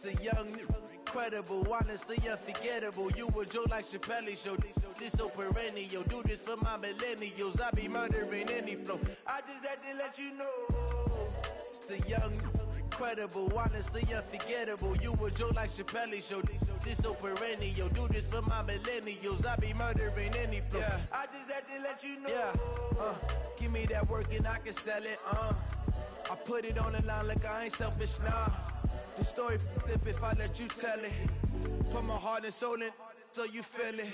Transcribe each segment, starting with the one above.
The young, incredible, honestly unforgettable. You a joke like Chappelle show. This so perennial. Do this for my millennials. I be murdering any flow. I just had to let you know. It's the young, incredible, honestly unforgettable. You a joke like Chappelle show. This so perennial. Do this for my millennials. I be murdering any flow. Yeah. I just had to let you know. Yeah. Give me that work and I can sell it. I put it on the line like I ain't selfish, nah. The story flip if I let you tell it. Put my heart and soul in so you feel it.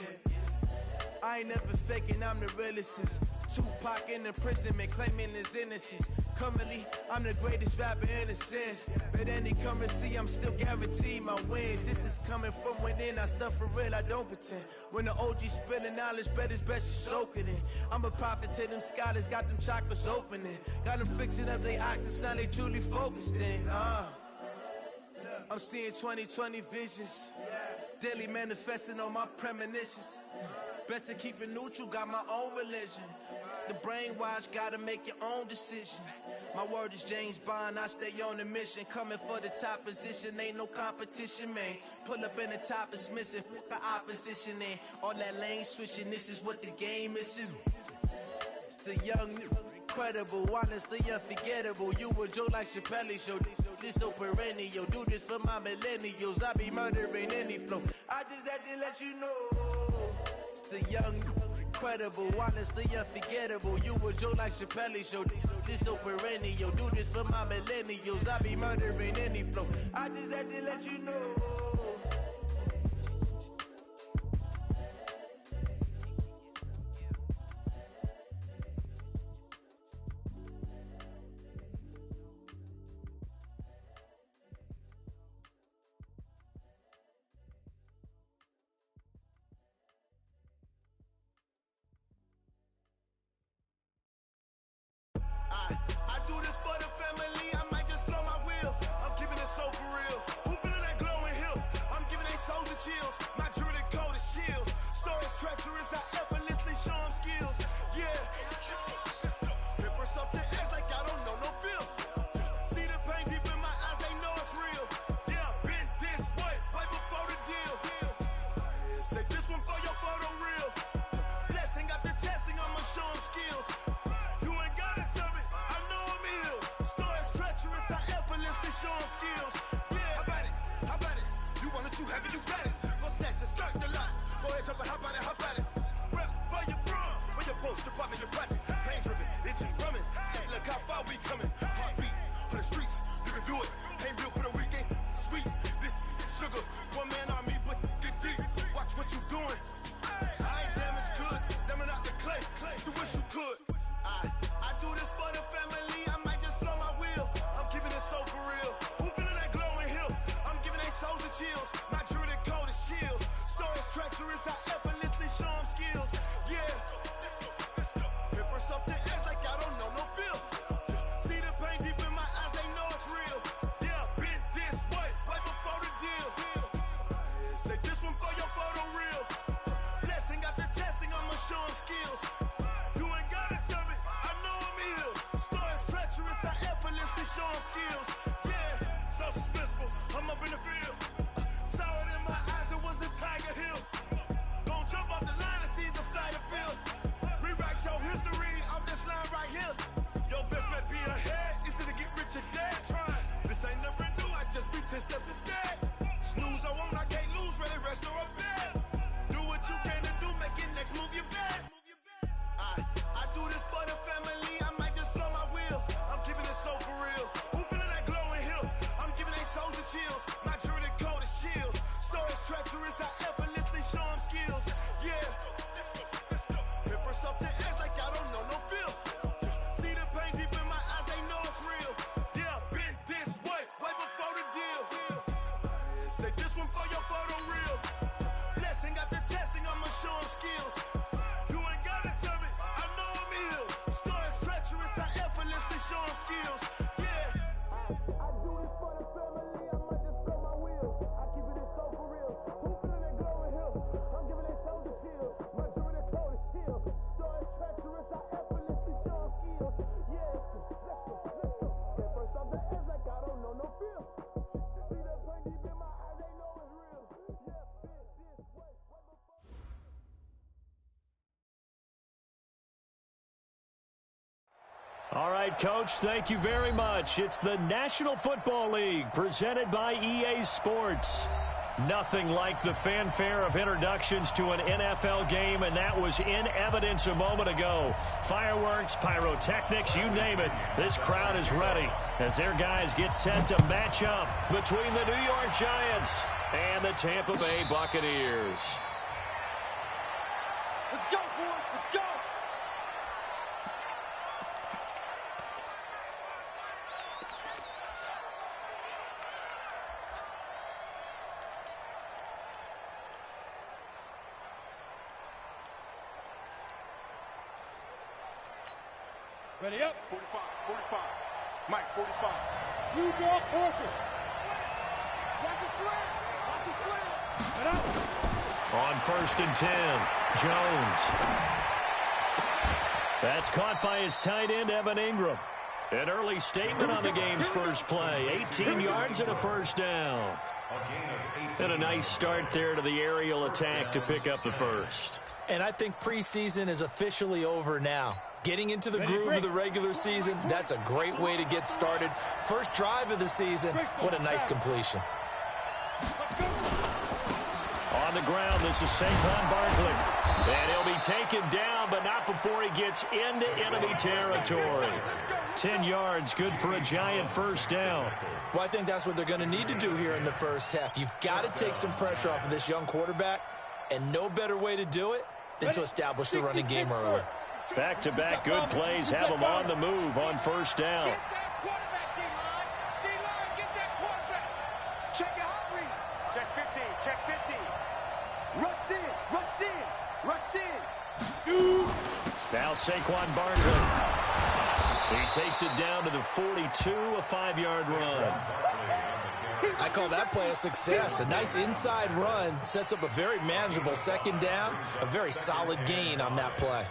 I ain't never faking, I'm the realest since Tupac in imprisonment, claiming his innocence. Currently, I'm the greatest rapper in a sense. But any currency, I'm still guaranteed my wins. This is coming from within, I stuff for real, I don't pretend. When the OG spilling knowledge, bet it's best you soak it in. I'm a prophet to them scholars, got them chakras opening. Got them fixing up they octaves, now they truly focused in. I'm seeing 2020 visions, daily manifesting on my premonitions. Best to keep it neutral, got my own religion. The brainwash, gotta make your own decision. My word is James Bond, I stay on the mission. Coming for the top position, ain't no competition, man. Pull up in the top is missing, fuck the opposition, and all that lane switching, this is what the game is. It's the young, incredible, honestly unforgettable. You a joke like Chappelle show. This so perennial. Do this for my millennials. I be murdering any flow. I just had to let you know. It's the young, incredible, honestly unforgettable. You a joke like Chappelle show. This so perennial. Do this for my millennials. I be murdering any flow. I just had to let you know. I do this for the family, I might just blow my wheel. I'm keeping it so for real. Who feeling that glowing hill? I'm giving they soldier chills. My jewelry code is chill. Stories treacherous, I effortlessly show them skills. Yeah. Paper stuff the edge like I don't know no bill. See the pain deep in my eyes, they know it's real. Yeah, been this way, way before the deal. Say this one for your photo real. Blessing after testing, I'ma show them skills. Show them skills. Yeah, how about it? You want it, you have it, you got it. Go snatch it, skirt the lot. Go ahead, jump it, how about it? Rep for your prom, for your post, department, your projects. Pain driven, itching, drumming. Look how far we coming. Heartbeat on the streets, you can do it. Ain't built for the weekend. Sweet, this sugar, one man army, but get deep. Watch what you doing. I ain't damaged goods, damn out the clay. You wish you could. I do this for the family. I might just blow my wheel. I'm keeping it so for real. Who feeling that glowing hill? I'm giving they soldier chills. My jewelry code is chill. Stories treacherous, I effortlessly show them skills. Yeah. Paper stuff the edge like I don't know no bill. See the pain deep in my eyes, they know it's real. Yeah, been this way, way before the deal. Say this one for your photo real. Blessing after testing, I'ma show them skills. You ain't gotta tell me, I know I'm ill. Stories treacherous, I effortlessly show them skills. Yeah, so suspenseful, I'm up in the field. Saw it in my eyes, it was the Tiger Hill. Gon' jump off the line and see the flight of field. Rewrite your history off this line right here. Your best bet be ahead, easy to get rich or dead. Try, this ain't never new, I just be 10 steps instead. Snooze I won't, I can't lose, ready, rest or a bed. Do what you can to do, make it next move your best. I do this for the family, I might just blow my wheel. I'm keeping it so for real. Who feeling that glowing hill? I'm giving they soldier chills. My jewelry code is chill. Stories treacherous, I effortlessly show them skills. Yeah. Paper stuff the edge like I don't know no bill. See the pain deep in my eyes, they know it's real. Yeah, been this way, way before the deal. Say this one for your photo real. Blessing after testing, I'ma show them skills. You ain't gotta tell me, I know I'm ill. Stories treacherous, I effortlessly show them skills. Yeah. I do this for the family, I might just blow my wheel. I keep it so for real. Who feeling that glow? All right, Coach, thank you very much. It's the National Football League presented by EA Sports. Nothing like the fanfare of introductions to an NFL game, and that was in evidence a moment ago. Fireworks, pyrotechnics, you name it. This crowd is ready as their guys get set to match up between the New York Giants and the Tampa Bay Buccaneers. Let's go, boys. Let's go. Ready up. 45, 45. Mike, 45. You draw corker. Watch the slant. Watch the slant. Get out. On 1st and 10, Jones. That's caught by his tight end, Evan Ingram. An early statement on the game's first play. 18 yards and a first down. And a nice start there to the aerial attack to pick up the first. And I think preseason is officially over now. Getting into the groove of the regular season, that's a great way to get started. First drive of the season, what a nice completion. On the ground, this is Saquon Barkley. And he'll be taken down, but not before he gets into enemy territory. 10 yards, good for a Giant first down. Well, I think that's what they're going to need to do here in the first half. You've got to take some pressure off of this young quarterback, and no better way to do it than to establish the running game early. Back-to-back good plays have them on the move on first down. Get that quarterback, D-line. D-line, get that quarterback. Check your hot read. Check 15. Check 15. Rush in. Rush in. Rush in. Shoot. Now Saquon Barkley. He takes it down to the 42, a 5-yard run. I call that play a success. A nice inside run sets up a very manageable second down, a very solid gain on that play.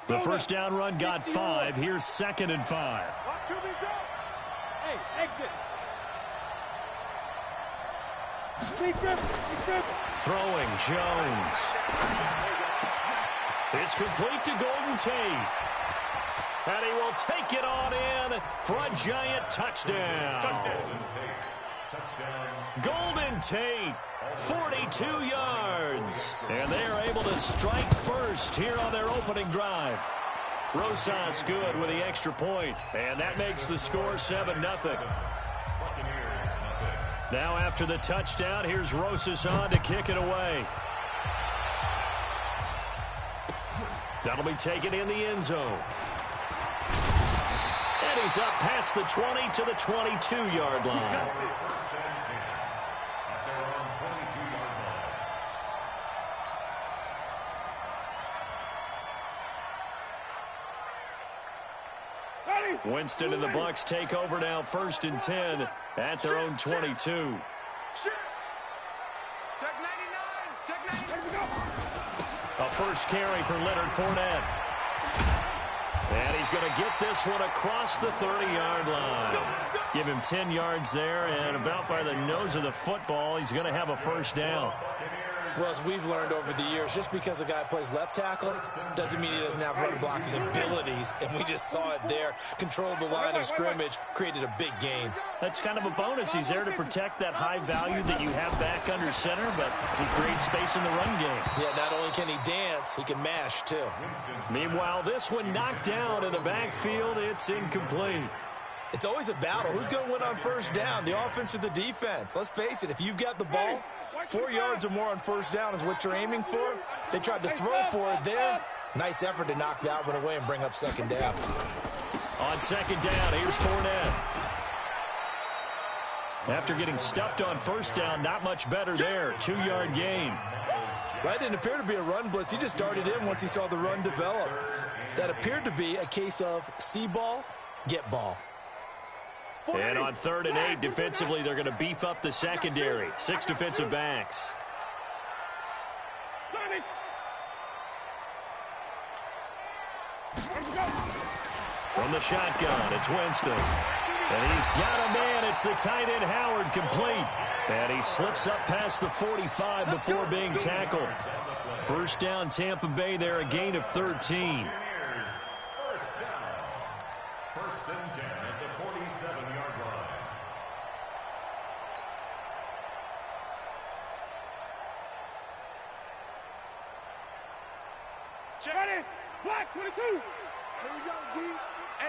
The first down run got 5. Here's 2nd and 5. Watch QB's up. Hey, exit. Throwing, Jones. It's complete to Golden Tate. And he will take it on in for a Giant touchdown. Golden Tate, 42 yards. And they are able to strike first here on their opening drive. Rosas good with the extra point. And that makes the score 7-0. Now after the touchdown, here's Rosas on to kick it away. That'll be taken in the end zone. And he's up past the 20 to the 22-yard line. Winston and the Bucs take over now, 1st and 10 at their own 22. Check 99. Check 99. A first carry for Leonard Fournette. And he's going to get this one across the 30-yard line. Give him 10 yards there, and about by the nose of the football, he's going to have a first down. Well, as we've learned over the years, just because a guy plays left tackle doesn't mean he doesn't have run blocking abilities, and we just saw it there. Controlled the line of scrimmage, created a big gain. That's kind of a bonus. He's there to protect that high value that you have back under center, but he creates space in the run game. Yeah, not only can he dance, he can mash, too. Meanwhile, this one knocked down in the backfield. It's incomplete. It's always a battle. Who's going to win on first down, the offense or the defense? Let's face it, if you've got the ball, 4 yards or more on first down is what you're aiming for. They tried to throw for it there. Nice effort to knock that one away and bring up second down. On second down, here's Fournette. After getting stuffed on first down, not much better there. 2-yard gain. That didn't appear to be a run blitz. He just darted in once he saw the run develop. That appeared to be a case of see ball, get ball. And on 3rd and 8, defensively, they're going to beef up the secondary. 6 defensive backs. From the shotgun, it's Winston. And he's got a man. It's the tight end, Howard, complete. And he slips up past the 45 before being tackled. First down, Tampa Bay there, a gain of 13. First and 10 at the 47-yard line. Ready? Black 22. Here we go, G. Hey,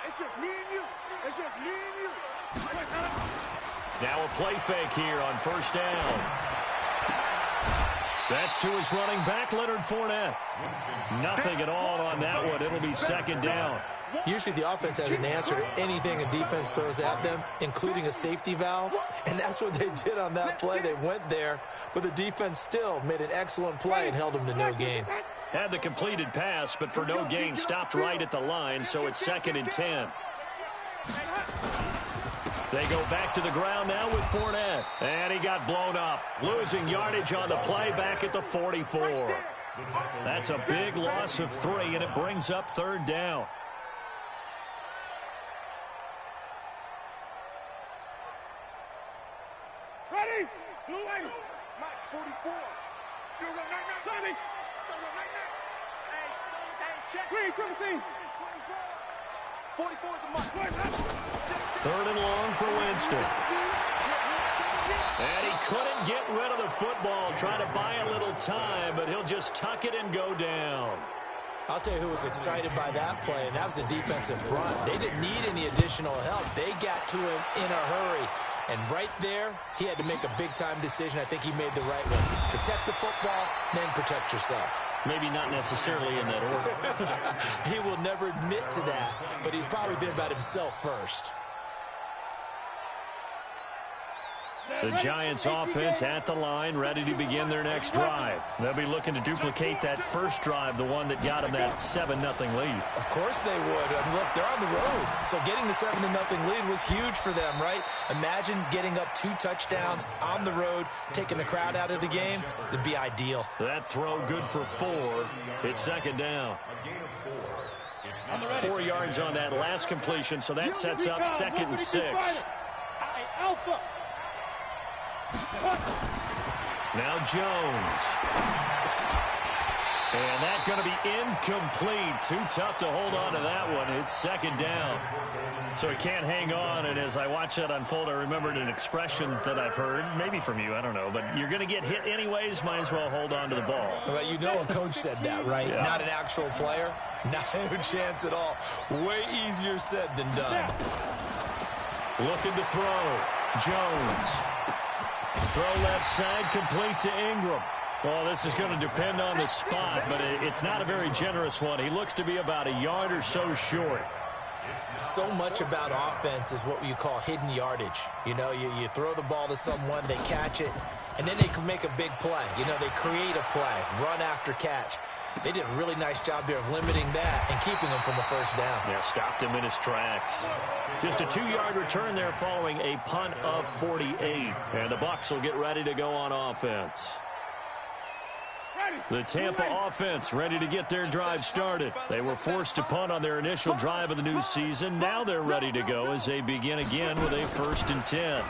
it's just me and you. It's just me and you. Now a play fake here on first down. That's to his running back, Leonard Fournette. Nothing at all on that one. It'll be second down. Usually the offense has an answer to anything a defense throws at them, including a safety valve. And that's what they did on that play. They went there, but the defense still made an excellent play and held them to no gain. Had the completed pass, but for no gain, stopped right at the line, so it's second and 10. They go back to the ground now with Fournette. And he got blown up. Losing yardage on the play back at the 44. That's a big loss of 3, and it brings up third down. Ready? Blue 80. Mike, 44. Still go 99. 30. Green 17. 44 is the mark. Third and long for Winston. And he couldn't get rid of the football, trying to buy a little time, but he'll just tuck it and go down. I'll tell you who was excited by that play, and that was the defensive front. They didn't need any additional help. They got to him in a hurry. And right there, he had to make a big-time decision. I think he made the right one. Protect the football, then protect yourself. Maybe not necessarily in that order. He will never admit to that, but he's probably been about himself first. The Giants offense at the line, ready to begin their next drive. They'll be looking to duplicate that first drive, the one that got them that 7-0 lead. Of course they would. I mean, look, they're on the road. So getting the 7-0 lead was huge for them, right? Imagine getting up 2 touchdowns on the road, taking the crowd out of the game. It'd be ideal. That throw good for 4. It's second down. 4 yards on that last completion, so that sets up second and 6. Alpha. Now Jones. And that's going to be incomplete. Too tough to hold on to that one. It's second down. So he can't hang on. And as I watch that unfold, I remembered an expression that I've heard, maybe from you, I don't know. But you're going to get hit anyways, might as well hold on to the ball. Well, you know a coach said that, right? Yeah. Not an actual player. Not a chance at all. Way easier said than done. Looking to throw. Jones. Throw left side, complete to Ingram. Well, this is going to depend on the spot, but it's not a very generous one. He looks to be about a yard or so short. So much about offense is what you call hidden yardage. You know, you throw the ball to someone, they catch it, and then they can make a big play. You know, they create a play, run after catch. They did a really nice job there of limiting that and keeping him from a first down. Yeah, stopped him in his tracks. Just a 2-yard return there following a punt of 48. And the Bucs will get ready to go on offense. The Tampa offense ready to get their drive started. They were forced to punt on their initial drive of the new season. Now they're ready to go as they begin again with a 1st and 10.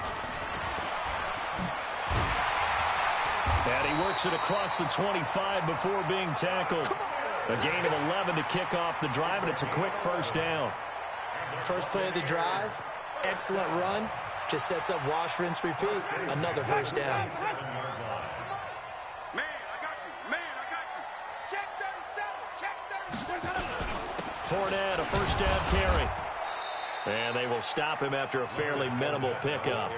And he works it across the 25 before being tackled. A gain of 11 to kick off the drive, and it's a quick first down. First play of the drive, excellent run. Just sets up wash, rinse, repeat. Another first down. Man, I got you. Man, I got you. Check 37. Check 37. Fournette, a first down carry. And they will stop him after a fairly minimal pickup.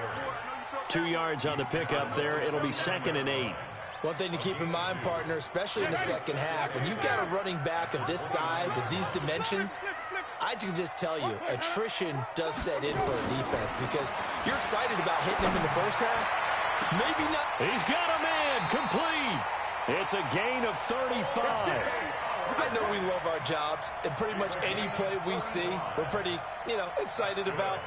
2 yards on the pickup there. It'll be 2nd and 8. One thing to keep in mind, partner, especially in the second half, when you've got a running back of this size, of these dimensions, I can just tell you, attrition does set in for a defense because you're excited about hitting him in the first half. Maybe not. He's got a man complete. It's a gain of 35. I know we love our jobs, and pretty much any play we see, we're pretty, excited about.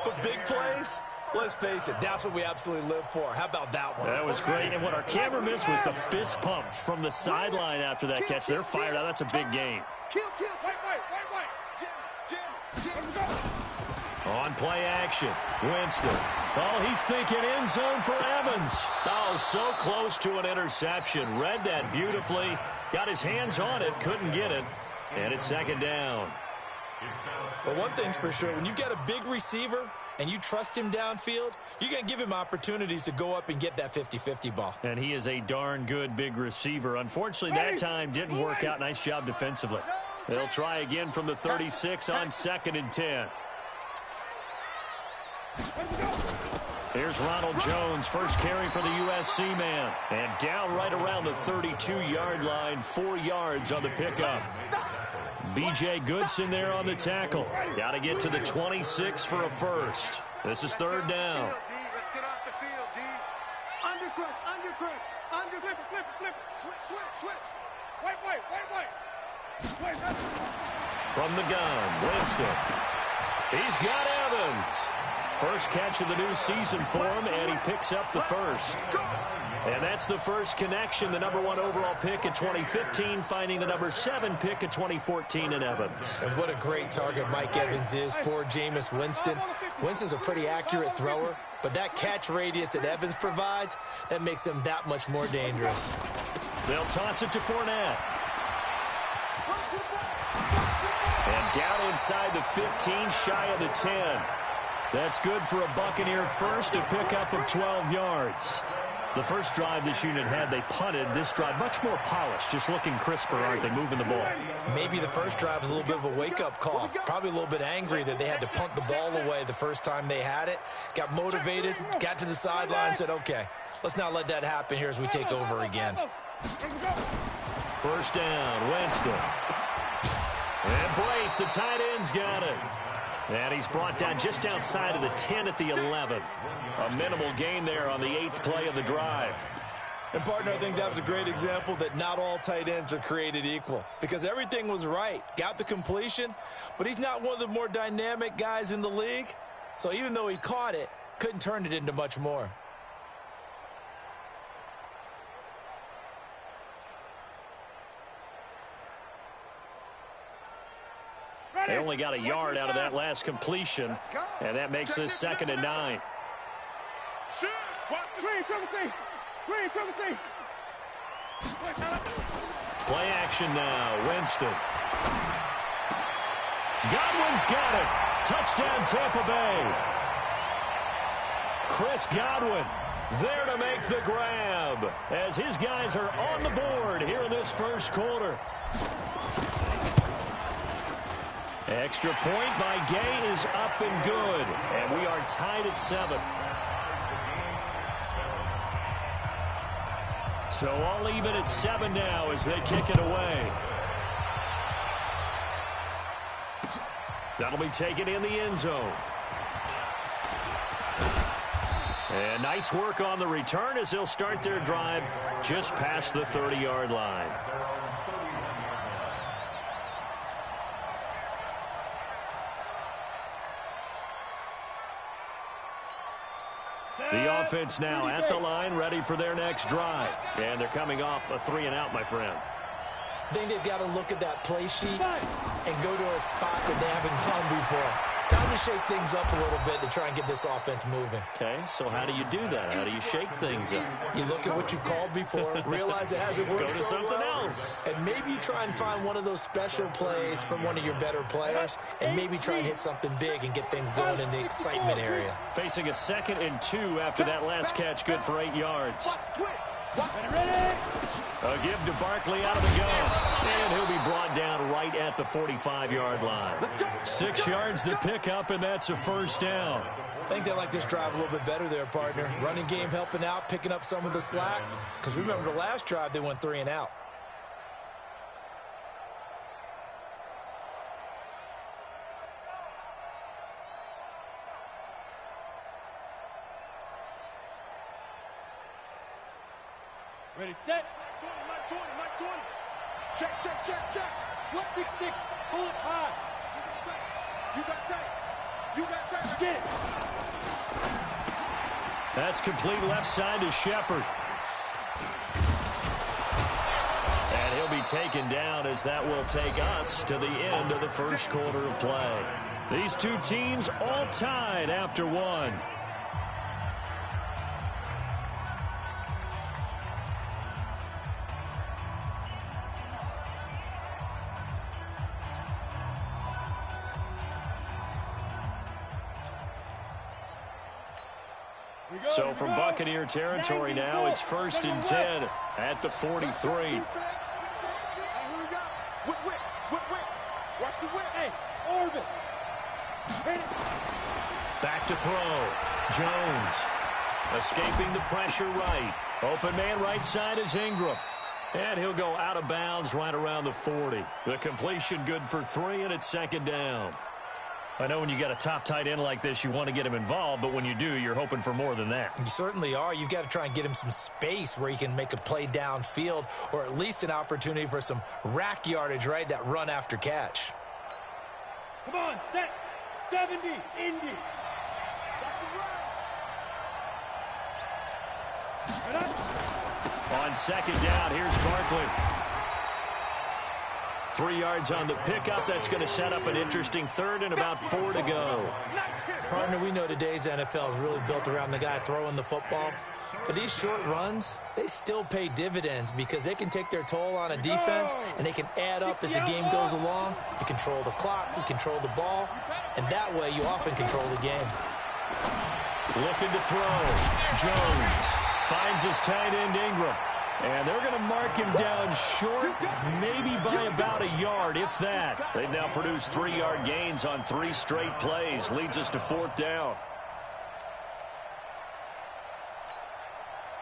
But big plays, let's face it, that's what we absolutely live for. How about that one? That was great. And what our camera missed was the fist pump from the sideline after that catch. They're fired out. That's a big game. Kill. Wait. Jim. On play action, Winston. Oh, he's thinking end zone for Evans. Oh, so close to an interception. Read that beautifully. Got his hands on it, couldn't get it. And it's second down. Well, one thing's for sure. When you get a big receiver and you trust him downfield, you're going to give him opportunities to go up and get that 50-50 ball. And he is a darn good big receiver. Unfortunately, that time didn't work out. Nice job defensively. They'll try again from the 36 on 2nd and 10. Here's Ronald Jones, first carry for the USC man. And down right around the 32-yard line, 4 yards on the pickup. B.J. Goodson there on the tackle. Got to get to the 26 for a first. This is 3rd down. Let's get off the field, D. Undercrest. Flip. Switch. Wait. From the gun, Winston. He's got Evans. First catch of the new season for him, and he picks up the first. And that's the first connection, the number 1 overall pick in 2015, finding the number 7 pick in 2014 in Evans. And what a great target Mike Evans is for Jameis Winston. Winston's a pretty accurate thrower, but that catch radius that Evans provides, that makes him that much more dangerous. They'll toss it to Fournette. And down inside the 15, shy of the 10. That's good for a Buccaneer first, a pickup of 12 yards. The first drive this unit had, they punted. This drive, much more polished, just looking crisper, aren't they, moving the ball? Maybe the first drive was a little bit of a wake-up call. Probably a little bit angry that they had to punt the ball away the first time they had it. Got motivated, got to the sideline, said, okay, let's not let that happen here as we take over again. First down, Winston. And Blake, the tight end's got it. And he's brought down just outside of the 10 at the 11. A minimal gain there on the 8th play of the drive. And, partner, I think that was a great example that not all tight ends are created equal. Because everything was right. Got the completion, but he's not one of the more dynamic guys in the league. So even though he caught it, couldn't turn it into much more. They only got a yard out of that last completion, and that makes this 2nd and 9. Play action now, Winston. Godwin's got it. Touchdown, Tampa Bay. Chris Godwin there to make the grab as his guys are on the board here in this first quarter. Extra point by Gay is up and good, and we are tied at 7. So all even at 7 now as they kick it away. That'll be taken in the end zone. And nice work on the return as they'll start their drive just past the 30-yard line. The offense now at the line, ready for their next drive. And they're coming off a 3-and-out, my friend. I think they've got to look at that play sheet and go to a spot that they haven't gone before. Time to shake things up a little bit to try and get this offense moving. Okay, so how do you do that? How do you shake things up? You look at what you've called before, realize it hasn't worked Go to so something well, else. and maybe you try and find one of those special plays from one of your better players, and maybe try and hit something big and get things going in the excitement area. Facing a 2nd and 2 after that last catch, good for 8 yards. A give to Barkley out of the gun. And he'll be brought down right at the 45-yard line. 6 yards the pickup, and that's a first down. I think they like this drive a little bit better there, partner. Running game helping out, picking up some of the slack. Because remember, the last drive, they went 3-and-out. Ready, set. Mike 20. Check. Slip 6-6. Pull it high. You got tight. Get it. That's complete left side to Shepard. And he'll be taken down as that will take us to the end of the first quarter of play. These two teams all tied after one. So from Buccaneer territory now, it's 1st and 10 at the 43. Back to throw. Jones escaping the pressure right. Open man right side is Ingram. And he'll go out of bounds right around the 40. The completion good for 3, and it's 2nd down. I know when you got a top tight end like this, you want to get him involved, but when you do, you're hoping for more than that. You certainly are. You've got to try and get him some space where he can make a play downfield, or at least an opportunity for some rack yardage, right? That run after catch. Come on, set 70, Indy. On 2nd down, here's Barkley. 3 yards on the pickup. That's going to set up an interesting 3rd and about 4 to go. Partner, we know today's NFL is really built around the guy throwing the football. But these short runs, they still pay dividends because they can take their toll on a defense and they can add up as the game goes along. You control the clock, you control the ball, and that way you often control the game. Looking to throw. Jones finds his tight end Ingram. And they're going to mark him down short, maybe by about a yard, if that. They've now produced 3-yard gains on 3 straight plays. Leads us to 4th down.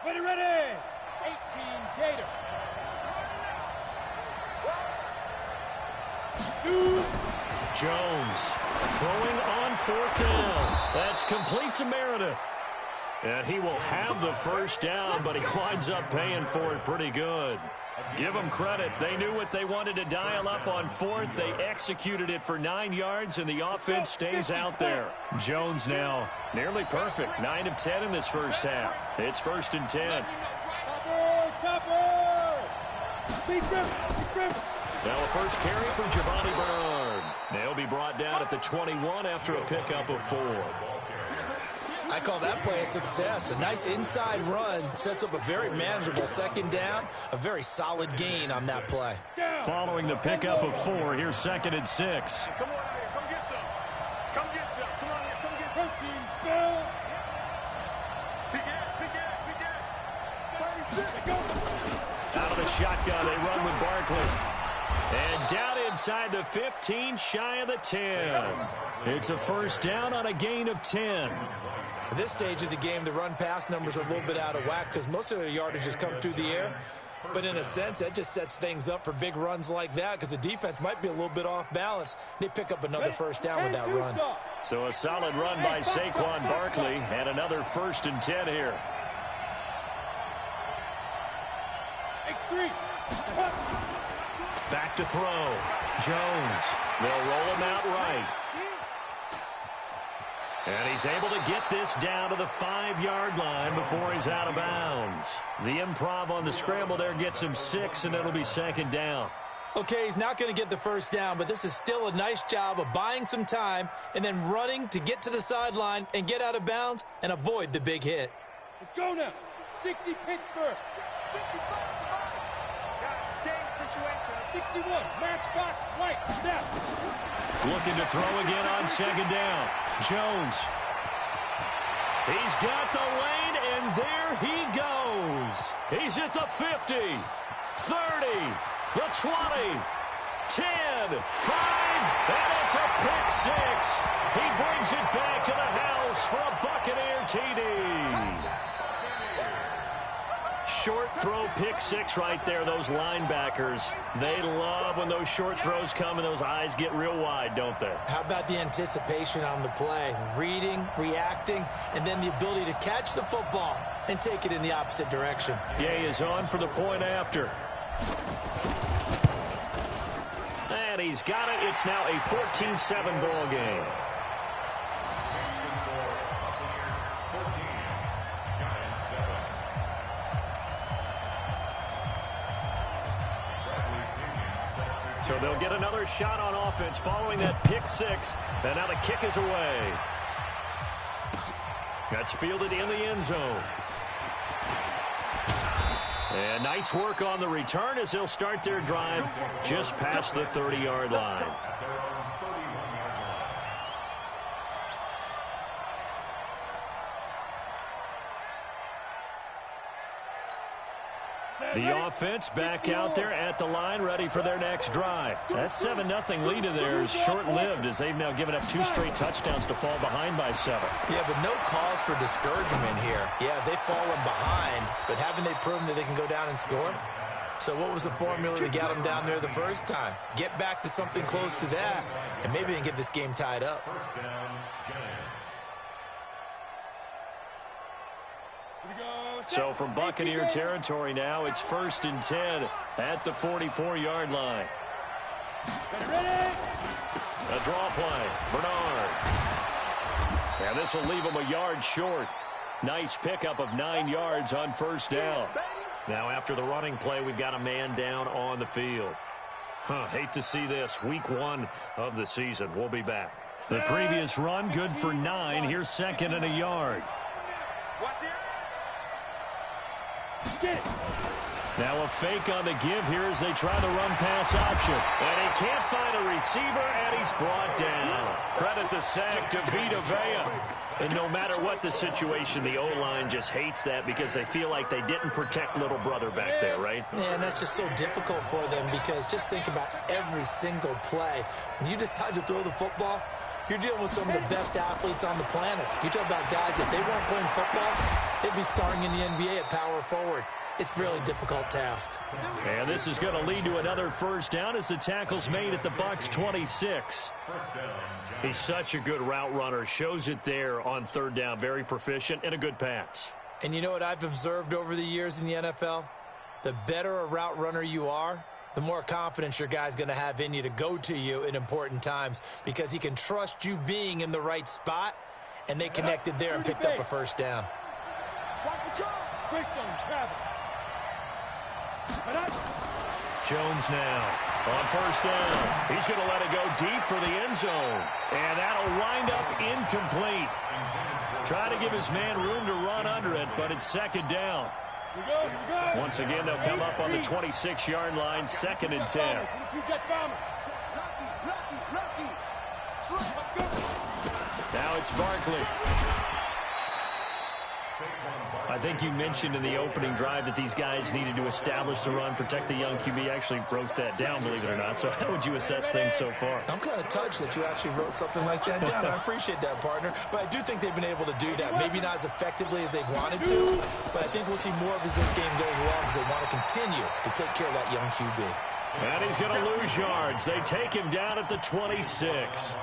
Ready. 18 Gator. 2. Jones throwing on 4th down. That's complete to Meredith. And he will have the 1st down, but he winds up paying for it pretty good. Give them credit. They knew what they wanted to dial up on 4th. They executed it for 9 yards, and the offense stays out there. Jones now nearly perfect. 9 of 10 in this first half. It's 1st and 10. Now a first carry for Giovanni Bernard. They'll be brought down at the 21 after a pickup of 4. I call that play a success. A nice inside run sets up a very manageable 2nd down. A very solid gain on that play. Following the pickup of 4, here's 2nd and 6. Come on here, come get some. Come get some. Come on here, come get protein spill. Out of the shotgun, they run with Barkley. And down inside the 15, shy of the 10. It's a 1st down on a gain of 10. At this stage of the game, the run-pass numbers are a little bit out of whack because most of their yardage has come through the air. But in a sense, that just sets things up for big runs like that because the defense might be a little bit off balance. They pick up another 1st down with that run. So a solid run by Saquon Barkley and another 1st and 10 here. Back to throw. Jones. They'll roll him out right. And he's able to get this down to the 5-yard line before he's out of bounds. The improv on the scramble there gets him 6, and it'll be 2nd down. Okay, he's not going to get the 1st down, but this is still a nice job of buying some time and then running to get to the sideline and get out of bounds and avoid the big hit. Let's go now. 60 Pittsburgh. 61, matchbox, right, step. Looking to throw again on 2nd down. Jones. He's got the lane, and there he goes. He's at the 50, 30, the 20, 10, 5, and it's a pick 6. He brings it back to the house for a Buccaneer TD. Short throw pick 6 right there. Those linebackers, they love when those short throws come and those eyes get real wide, don't they? How about the anticipation on the play? Reading, reacting, and then the ability to catch the football and take it in the opposite direction. Gay is on for the point after. And he's got it. It's now a 14-7 ball game. So they'll get another shot on offense following that pick six. And now the kick is away. That's fielded in the end zone. And nice work on the return as they'll start their drive just past the 30-yard line. The offense back out there at the line, ready for their next drive. That 7-0 lead of theirs short-lived as they've now given up 2 straight touchdowns to fall behind by 7. Yeah, but no cause for discouragement here. Yeah, they've fallen behind, but haven't they proven that they can go down and score? So what was the formula that got them down there the first time? Get back to something close to that, and maybe they can get this game tied up. First down, Giants. So from Buccaneer territory now, it's 1st and 10 at the 44-yard line. A draw play, Bernard. And this will leave him a yard short. Nice pickup of 9 yards on 1st down. Now after the running play, we've got a man down on the field. Hate to see this. Week 1 of the season. We'll be back. The previous run, good for 9. Here's 2nd and a yard. Now a fake on the give here as they try the run-pass option. And he can't find a receiver, and he's brought down. Credit the sack to Vita Vea. And no matter what the situation, the O-line just hates that because they feel like they didn't protect little brother back there, right? Yeah, and that's just so difficult for them because just think about every single play. When you decide to throw the football, you're dealing with some of the best athletes on the planet. You talk about guys, if they weren't playing football, they'd be starting in the NBA at power forward. It's a really difficult task. And this is going to lead to another 1st down as the tackle's made at the Bucs 26. He's such a good route runner. Shows it there on 3rd down. Very proficient and a good pass. And you know what I've observed over the years in the NFL? The better a route runner you are, the more confidence your guy's going to have in you to go to you in important times because he can trust you being in the right spot, and they connected there and picked up a 1st down. Jones now on 1st down. He's going to let it go deep for the end zone. And that'll wind up incomplete. Try to give his man room to run under it, but it's 2nd down. Once again, they'll come up on the 26-yard line, 2nd and 10. Now it's Barkley. I think you mentioned in the opening drive that these guys needed to establish the run, protect the young QB. I actually wrote that down, believe it or not. So how would you assess things so far? I'm kind of touched that you actually wrote something like that down. I appreciate that, partner. But I do think they've been able to do that. Maybe not as effectively as they wanted to, but I think we'll see more of as this game goes along because they want to continue to take care of that young QB. And he's going to lose yards. They take him down at the 26.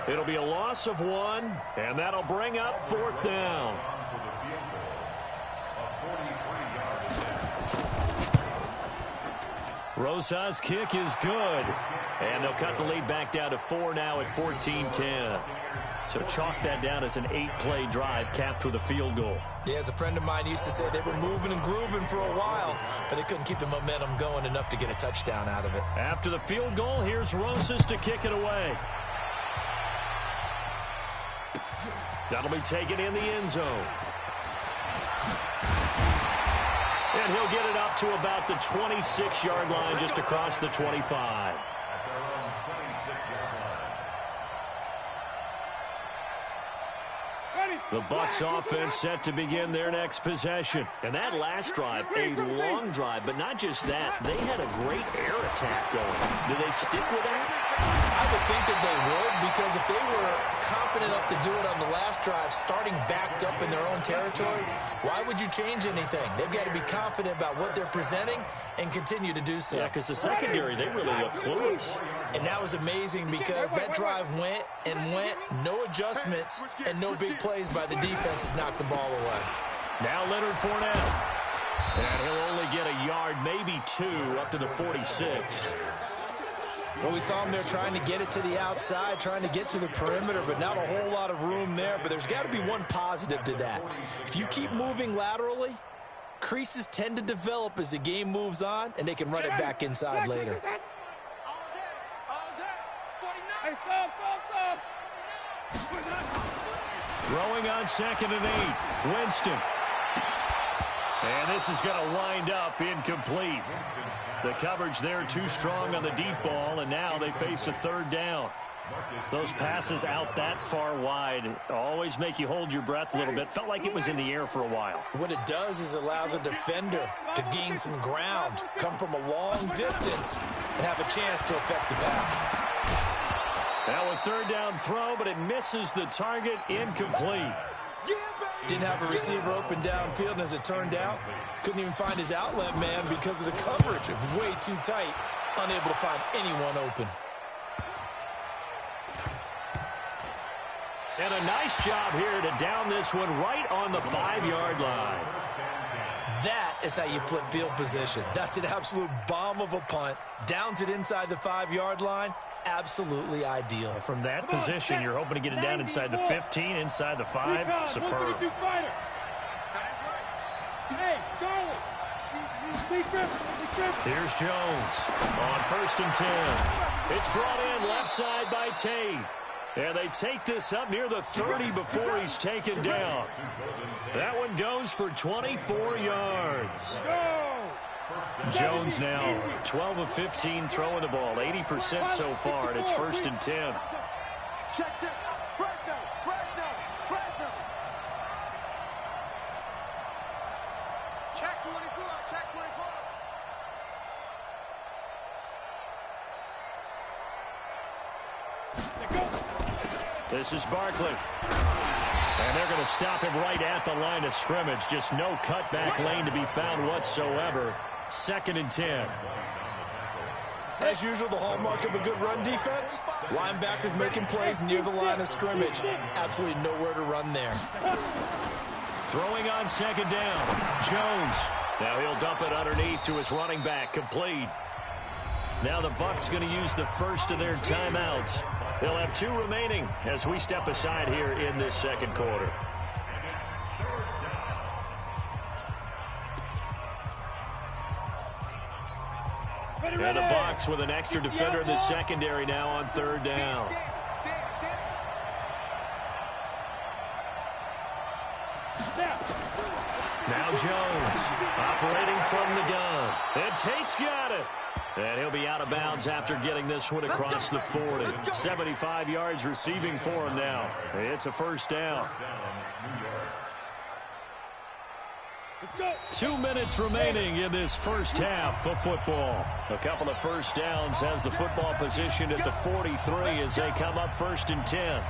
It'll be a loss of 1, and that'll bring up 4th down. Rosas' kick is good. And they'll cut the lead back down to 4 now at 14-10. So chalk that down as an 8-play drive capped with a field goal. Yeah, as a friend of mine used to say, they were moving and grooving for a while, but they couldn't keep the momentum going enough to get a touchdown out of it. After the field goal, here's Rosas to kick it away. That'll be taken in the end zone. And he'll get it up to about the 26-yard line, just across the 25. The Bucs offense set to begin their next possession. And that last drive, a long drive, but not just that. They had a great air attack going. Do they stick with that? I would think that they would, because if they were confident enough to do it on the last drive, starting backed up in their own territory, why would you change anything? They've got to be confident about what they're presenting and continue to do so. Yeah, because the secondary, they really look clueless. And that was amazing because that drive went and went, no adjustments, and no big plays by the defense to knock the ball away. Now Leonard Fournette. And he'll only get a yard, maybe 2, up to the 46. Well, we saw him there trying to get it to the outside, trying to get to the perimeter, but not a whole lot of room there. But there's got to be one positive to that. If you keep moving laterally, creases tend to develop as the game moves on, and they can run it back inside later. Throwing on 2nd and 8. Winston. And this is going to wind up incomplete. The coverage there too strong on the deep ball, and now they face a 3rd down. Those passes out that far wide always make you hold your breath a little bit. Felt like it was in the air for a while. What it does is allows a defender to gain some ground, come from a long distance, and have a chance to affect the pass. Now a 3rd down throw, but it misses the target. Incomplete. Didn't have a receiver open downfield, and as it turned out, couldn't even find his outlet man because of the coverage. It was way too tight, unable to find anyone open. And a nice job here to down this one right on the 5-yard line. That is how you flip field position. That's an absolute bomb of a punt. Downs it inside the 5-yard line. Absolutely ideal. From that position, you're hoping to get it down inside the 15, inside the 5. Superb. Here's Jones on 1st and 10. It's brought in left side by Tate. And they take this up near the 30 before he's taken down. That one goes for 24 yards. Jones now 12 of 15 throwing the ball, 80% so far, and it's 1st and 10. This is Barkley. And they're going to stop him right at the line of scrimmage. Just no cutback lane to be found whatsoever. 2nd and 10. As usual, the hallmark of a good run defense, linebackers making plays near the line of scrimmage. Absolutely nowhere to run there. Throwing on 2nd down. Jones. Now he'll dump it underneath to his running back. Complete. Now the Bucs going to use the first of their timeouts. They'll have 2 remaining as we step aside here in this 2nd quarter. And the Bucs with an extra defender in the secondary now on 3rd down. Now Jones operating from the gun. And Tate's got it. And he'll be out of bounds after getting this one across the 40. 75 yards receiving for him now. It's a 1st down. 2 minutes remaining in this first half of football. A couple of 1st downs has the football position at the 43 as they come up 1st and 10.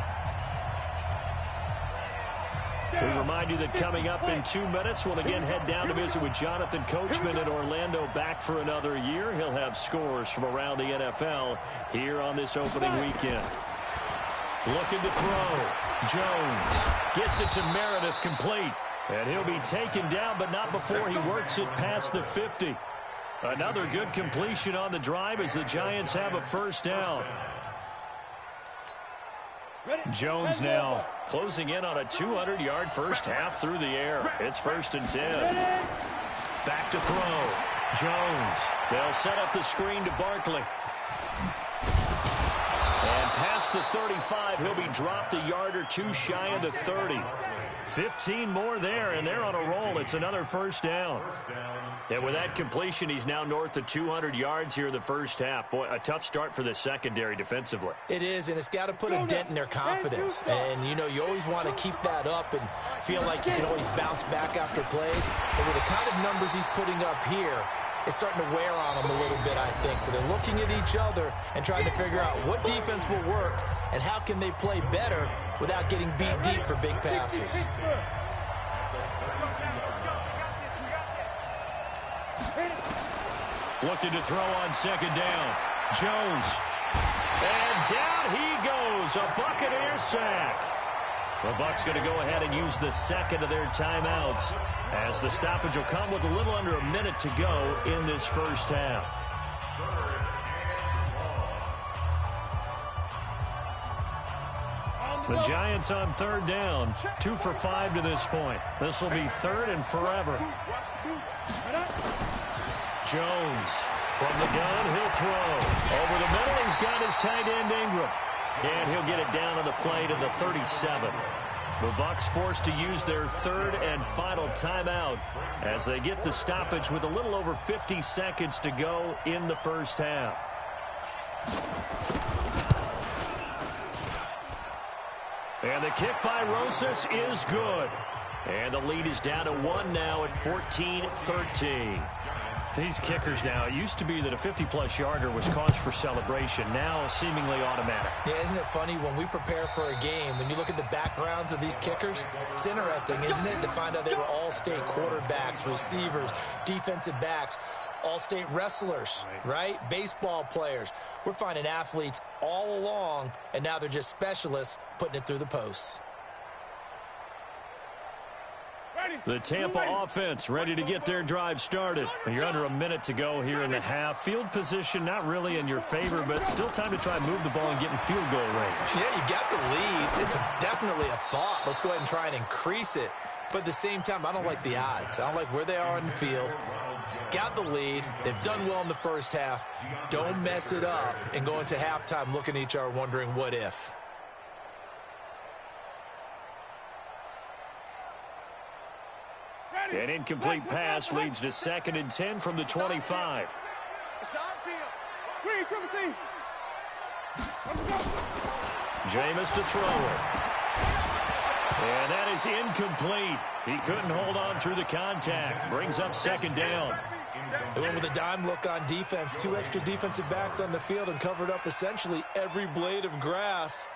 We remind you that coming up in 2 minutes, we'll again head down to visit with Jonathan Coachman in Orlando, back for another year. He'll have scores from around the NFL here on this opening weekend. Looking to throw. Jones gets it to Meredith, complete. And he'll be taken down, but not before he works it past the 50. Another good completion on the drive as the Giants have a 1st down. Jones now closing in on a 200-yard first half through the air. It's 1st and 10. Back to throw. Jones. They'll set up the screen to Barkley. And past the 35, he'll be dropped a yard or 2 shy of the 30. 15 more there, and they're on a roll. It's another 1st down. And with that completion, he's now north of 200 yards here in the first half. Boy, a tough start for the secondary defensively. It is, and it's got to put a dent in their confidence. And, you know, you always want to keep that up and feel like you can always bounce back after plays. But with the kind of numbers he's putting up here, it's starting to wear on them a little bit, I think. So they're looking at each other and trying to figure out what defense will work and how can they play better without getting beat deep for big passes. Looking to throw on 2nd down. Jones. And down he goes. A Buccaneer sack. The Bucs going to go ahead and use the 2nd of their timeouts as the stoppage will come with a little under a minute to go in this first half. The Giants on 3rd down. 2 for 5 to this point. This will be 3rd and forever. Jones from the gun, he'll throw. Over the middle, he's got his tight end Ingram. And he'll get it down on the play to the 37. The Bucs forced to use their third and final timeout as they get the stoppage with a little over 50 seconds to go in the first half. And the kick by Rosas is good. And the lead is down to 1 now at 14-13. These kickers now, it used to be that a 50-plus yarder was cause for celebration. Now seemingly automatic. Yeah, isn't it funny when we prepare for a game, when you look at the backgrounds of these kickers, it's interesting, isn't it, to find out they were all-state quarterbacks, receivers, defensive backs, all-state wrestlers, right? Baseball players. We're finding athletes all along, and now they're just specialists putting it through the posts. The Tampa offense ready to get their drive started. You're under a minute to go here in the half. Field position not really in your favor, but still time to try and move the ball and get in field goal range. Yeah, you got the lead. It's definitely a thought. Let's go ahead and try and increase it. But at the same time, I don't like the odds. I don't like where they are in the field. Got the lead. They've done well in the first half. Don't mess it up and go into halftime looking at each other wondering what if. An incomplete pass leads to 2nd and 10 from the 25. Jameis to throw it. And that is incomplete. He couldn't hold on through the contact. Brings up 2nd down. They went with a dime look on defense. 2 extra defensive backs on the field and covered up essentially every blade of grass.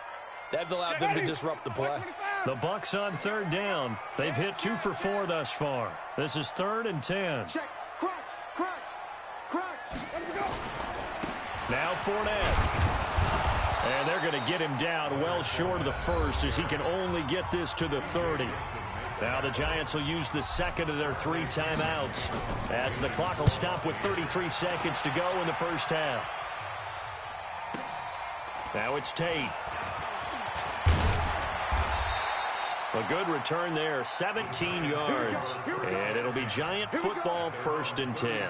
That allowed them to disrupt the play. The Bucs on 3rd down. They've hit 2 for 4 thus far. This is 3rd and 10. Check. Crunch. Let him go. Now Fournette. And they're going to get him down well short of the first as he can only get this to the 30. Now the Giants will use the 2nd of their 3 timeouts as the clock will stop with 33 seconds to go in the first half. Now it's Tate. A good return there, 17 yards. And it'll be Giant football, 1st and 10.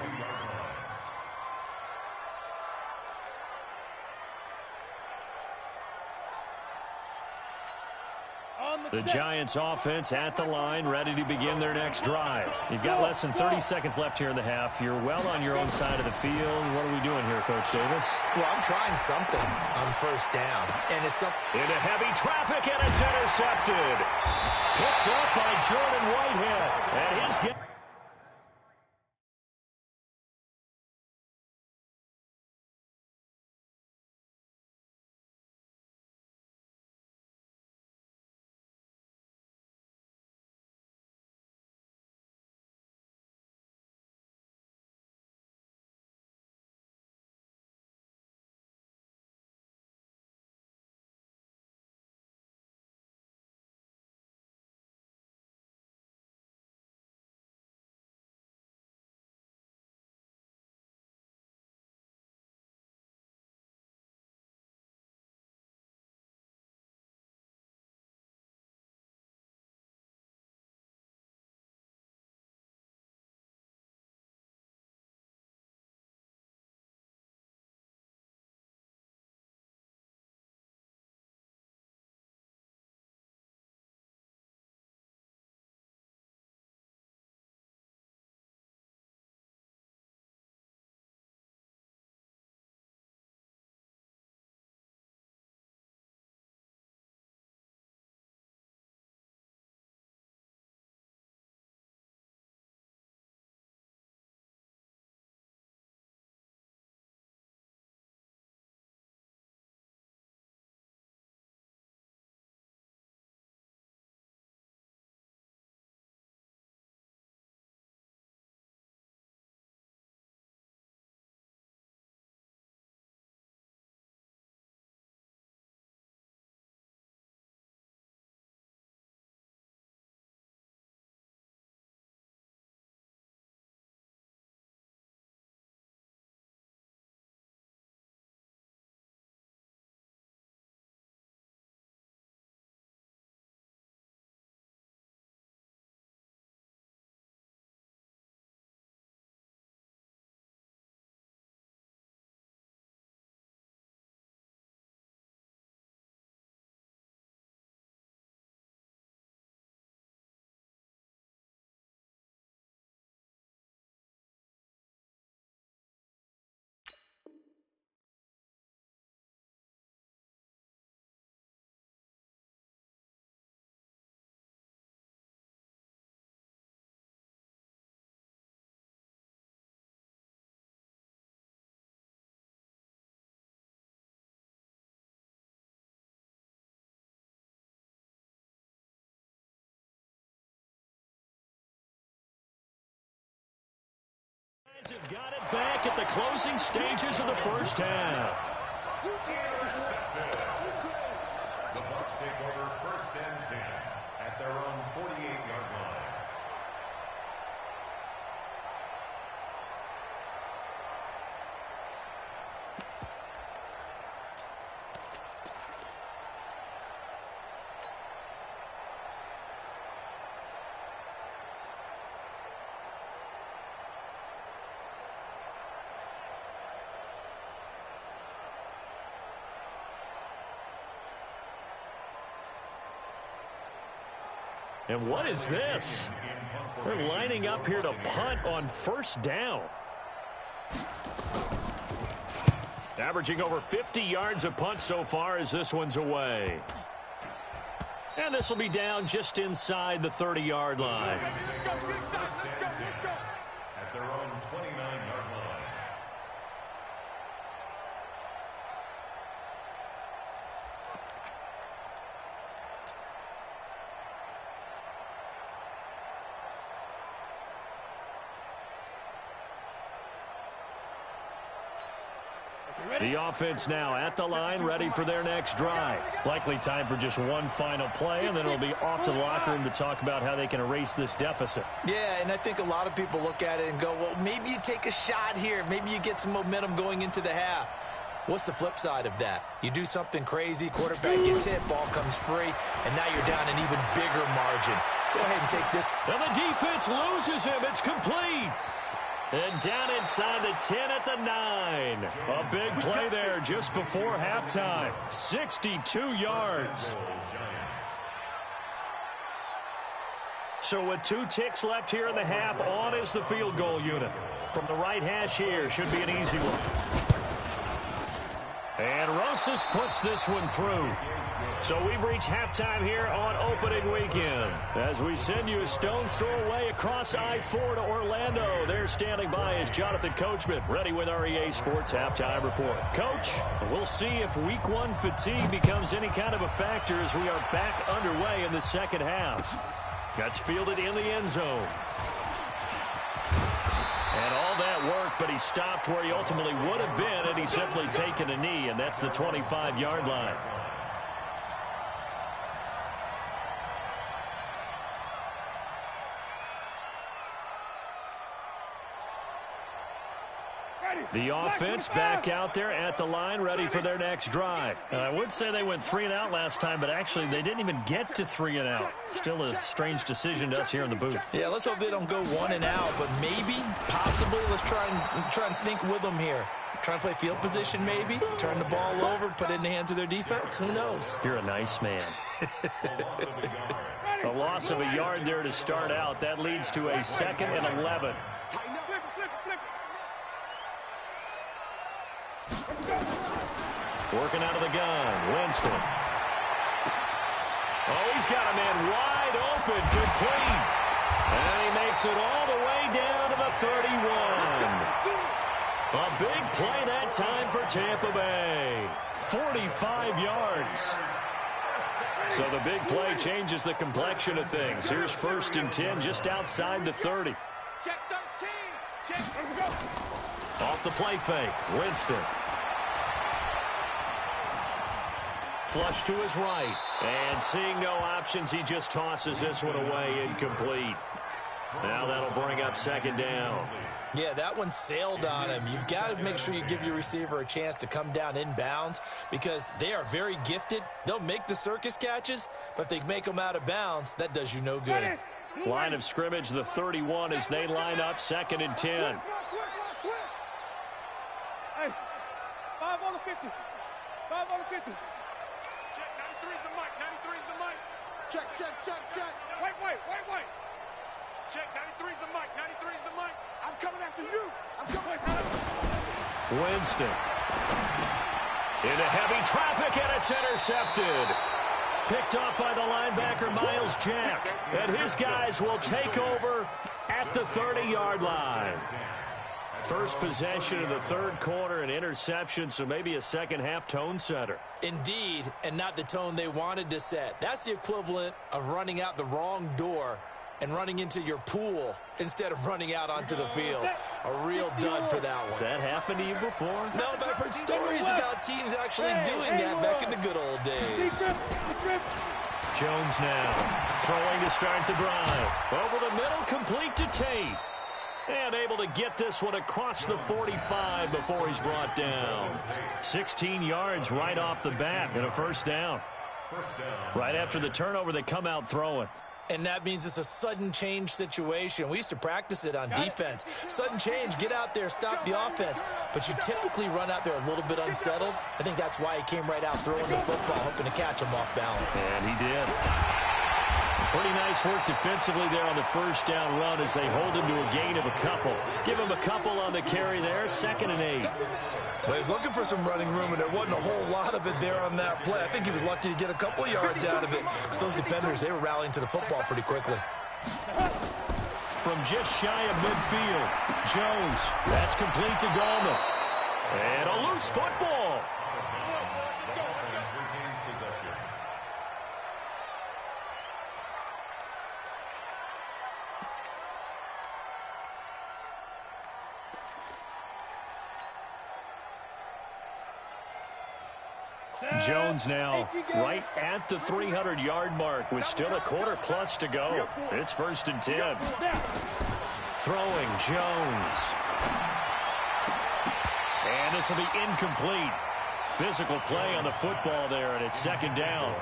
The Giants offense at the line, ready to begin their next drive. You've got less than 30 seconds left here in the half. You're well on your own side of the field. What are we doing here, Coach Davis? Well, I'm trying something on 1st down. And it's into heavy traffic, and it's intercepted. Picked up by Jordan Whitehead. And his They've got it back at the closing stages of the first half. The Bucs take over 1st and 10 at their own 48-yard line. And what is this? They're lining up here to punt on 1st down. Averaging over 50 yards a punt so far as this one's away. And this will be down just inside the 30-yard line. At their own 29-yard line. The offense now at the line, ready for their next drive. Likely time for just one final play, and then it'll be off to the locker room to talk about how they can erase this deficit. Yeah, and I think a lot of people look at it and go, well, maybe you take a shot here. Maybe you get some momentum going into the half. What's the flip side of that? You do something crazy, quarterback gets hit, ball comes free, and now you're down an even bigger margin. Go ahead and take this. And the defense loses him. It's complete. And down inside the 10 at the 9. A big play there just before halftime. 62 yards. So with 2 ticks left here in the half, on is the field goal unit. From the right hash here, should be an easy one. And Rosas puts this one through. So we've reached halftime here on opening weekend. As we send you a stone's throw away across I-4 to Orlando. There standing by is Jonathan Coachman, ready with our EA Sports Halftime Report. Coach, we'll see if Week 1 fatigue becomes any kind of a factor as we are back underway in the second half. That's fielded in the end zone. And all that work, but he stopped where he ultimately would have been had he simply taken a knee, and that's the 25-yard line. The offense back out there at the line, ready for their next drive. I would say they went 3 and out last time, but actually they didn't even get to 3 and out. Still a strange decision to us here in the booth. Yeah, let's hope they don't go 1 and out, but maybe, possibly, let's try and think with them here. Try and play field position maybe, turn the ball over, put it in the hands of their defense. Who knows? You're a nice man. A loss of a yard there to start out. That leads to a 2nd and 11. Working out of the gun, Winston. Oh, he's got a man wide open, complete. And he makes it all the way down to the 31. A big play that time for Tampa Bay. 45 yards. So the big play changes the complexion of things. Here's 1st and 10 just outside the 30. Check 13. Check. Off the play fake, Winston. Flush to his right. And seeing no options, he just tosses this one away, incomplete. Now that'll bring up 2nd down. Yeah, that one sailed on him. You've got to make sure you give your receiver a chance to come down inbounds because they are very gifted. They'll make the circus catches, but if they make them out of bounds, that does you no good. Line of scrimmage, the 31 as they line up 2nd and 10. Hey, 5 on the 50. 5 on the 50. Check, 93's the mic. 93's the mic. Check. Wait. Check, 93's the mic. 93's the mic. I'm coming after you. I'm coming after you. Winston. Into heavy traffic, and it's intercepted. Picked off by the linebacker, Miles Jack. And his guys will take over at the 30-yard line. First possession of the 3rd quarter, an interception, so maybe a second-half tone setter. Indeed, and not the tone they wanted to set. That's the equivalent of running out the wrong door and running into your pool instead of running out onto the field. A real dud for that one. Has that happened to you before? No, but I've heard stories about teams actually doing that back in the good old days. Jones now throwing to start the drive. Over the middle, complete to Tate. And able to get this one across the 45 before he's brought down. 16 yards right off the bat and a first down. Right after the turnover, they come out throwing. And that means it's a sudden change situation. We used to practice it on defense. Sudden change, get out there, stop the offense. But you typically run out there a little bit unsettled. I think that's why he came right out throwing the football, hoping to catch him off balance. And he did. Pretty nice work defensively there on the first down run as they hold him to a gain of a couple. Give him a couple on the carry there, 2nd and 8. Well, he's looking for some running room, and there wasn't a whole lot of it there on that play. I think he was lucky to get a couple yards out of it. Because those defenders, they were rallying to the football pretty quickly. From just shy of midfield, Jones. That's complete to Gallman. And a loose football. Jones now right at the 300-yard mark with still a quarter plus to go. It's 1st and 10. Throwing Jones. And this will be incomplete. Physical play on the football there, and it's 2nd down.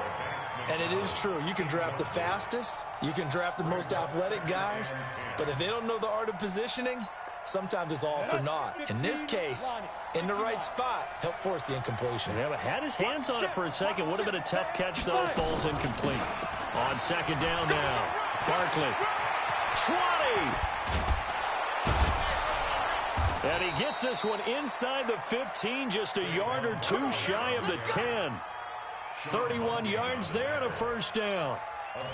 And it is true. You can draft the fastest. You can draft the most athletic guys. But if they don't know the art of positioning, sometimes it's all for naught. In this case, in the right spot, helped force the incompletion. Yeah, but had his hands on it for a second. Would have been a tough catch, though. Falls incomplete. On 2nd down now. Barkley. 20. And he gets this one inside the 15, just a yard or two shy of the 10. 31 yards there and a first down.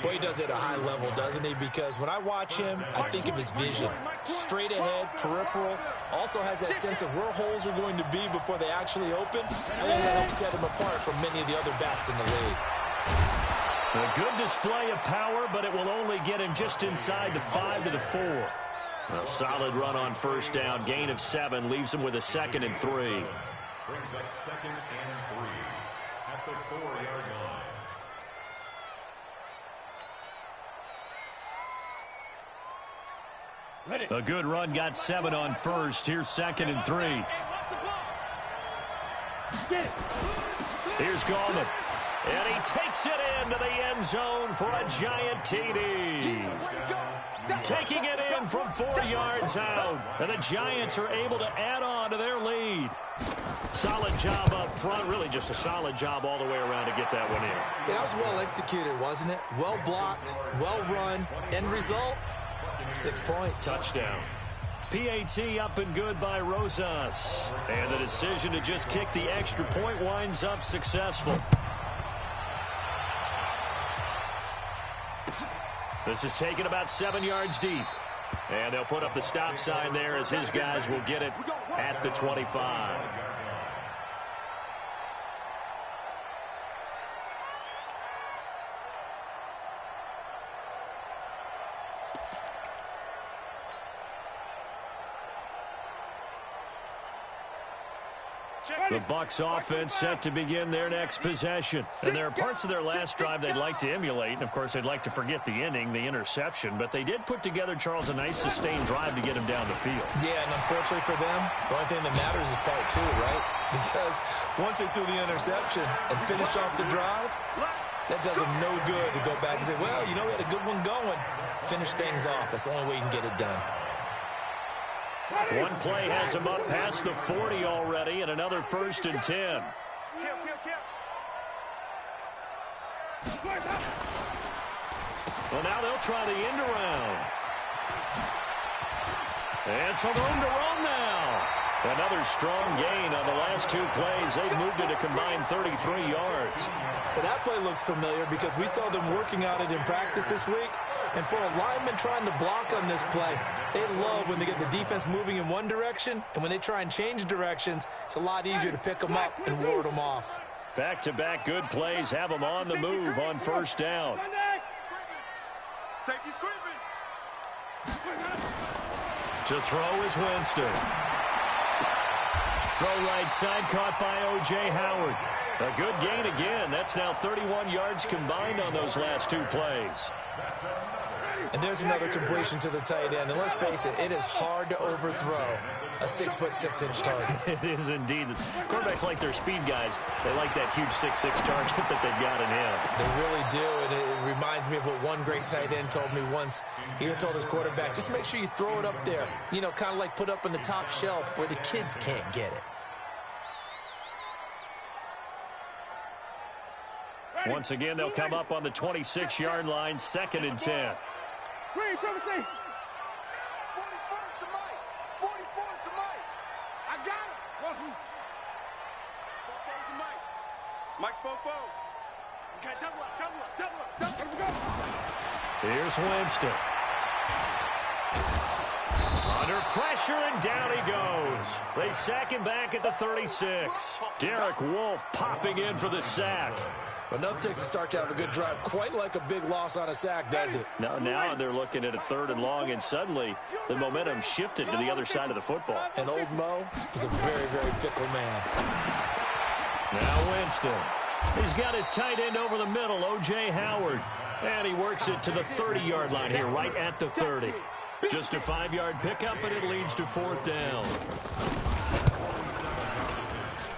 Boy, he does it at a high level, doesn't he? Because when I watch him, I think of his vision. Straight ahead, peripheral. Also has that sense of where holes are going to be before they actually open. I think that helps set him apart from many of the other backs in the league. A good display of power, but it will only get him just inside the 5 to the 4. A solid run on first down. Gain of 7 leaves him with a 2nd and 3. Brings up 2nd and 3 at the 4-yard line. A good run got 7 on first. Here's 2nd and 3. Here's Gallman. And he takes it into the end zone for a giant TD. Taking it in from 4 yards out. And the Giants are able to add on to their lead. Solid job up front. Really just a solid job all the way around to get that one in. Yeah, that was well executed, wasn't it? Well blocked, well run. End result, 6 points. Touchdown. PAT up and good by Rosas. And the decision to just kick the extra point winds up successful. This is taken about 7 yards deep. And they'll put up the stop sign there as his guys will get it at the 25. The Bucs offense set to begin their next possession. And there are parts of their last drive they'd like to emulate. And, of course, they'd like to forget the inning, the interception. But they did put together, Charles, a nice sustained drive to get him down the field. Yeah, and unfortunately for them, the only thing that matters is part 2, right? Because once they threw the interception and finished off the drive, that does them no good to go back and say, well, you know, we had a good one going. Finish things off. That's the only way you can get it done. One play has him up past the 40 already, and another 1st and 10. Well, now they'll try the end around. And some room to run now. Another strong gain on the last 2 plays. They've moved it a combined 33 yards. Well, that play looks familiar because we saw them working on it in practice this week. And for a lineman trying to block on this play, they love when they get the defense moving in one direction. And when they try and change directions, it's a lot easier to pick them up and ward them off. Back-to-back good plays have them on the move on first down. Safety's creeping. To throw is Winston. Throw right side, caught by O.J. Howard. A good gain again. That's now 31 yards combined on those last two plays. And there's another completion to the tight end. And let's face it, it is hard to overthrow a 6'6" target. It is indeed. Quarterbacks like their speed guys. They like that huge 6'6" target that they've got in him. They really do, and it reminds me of what one great tight end told me once. He told his quarterback, just make sure you throw it up there. You know, kind of like put up on the top shelf where the kids can't get it. Once again, they'll come up on the 26-yard line, 2nd and 10. Green, Trevor, say. 44's the mic. 44's the mic. I got him. Wahoo. 44's the mic. Mike's 44. Okay, double up. Here's Winston. Under pressure, and down he goes. They sack him back at the 36. Derek Wolfe popping in for the sack. But enough takes to start to have a good drive. Quite like a big loss on a sack, does it? Now they're looking at a 3rd and long, and suddenly the momentum shifted to the other side of the football. And old Mo is a very, very fickle man. Now Winston. He's got his tight end over the middle, O.J. Howard. And he works it to the 30-yard line here, right at the 30. Just a 5-yard pickup, and it leads to 4th down.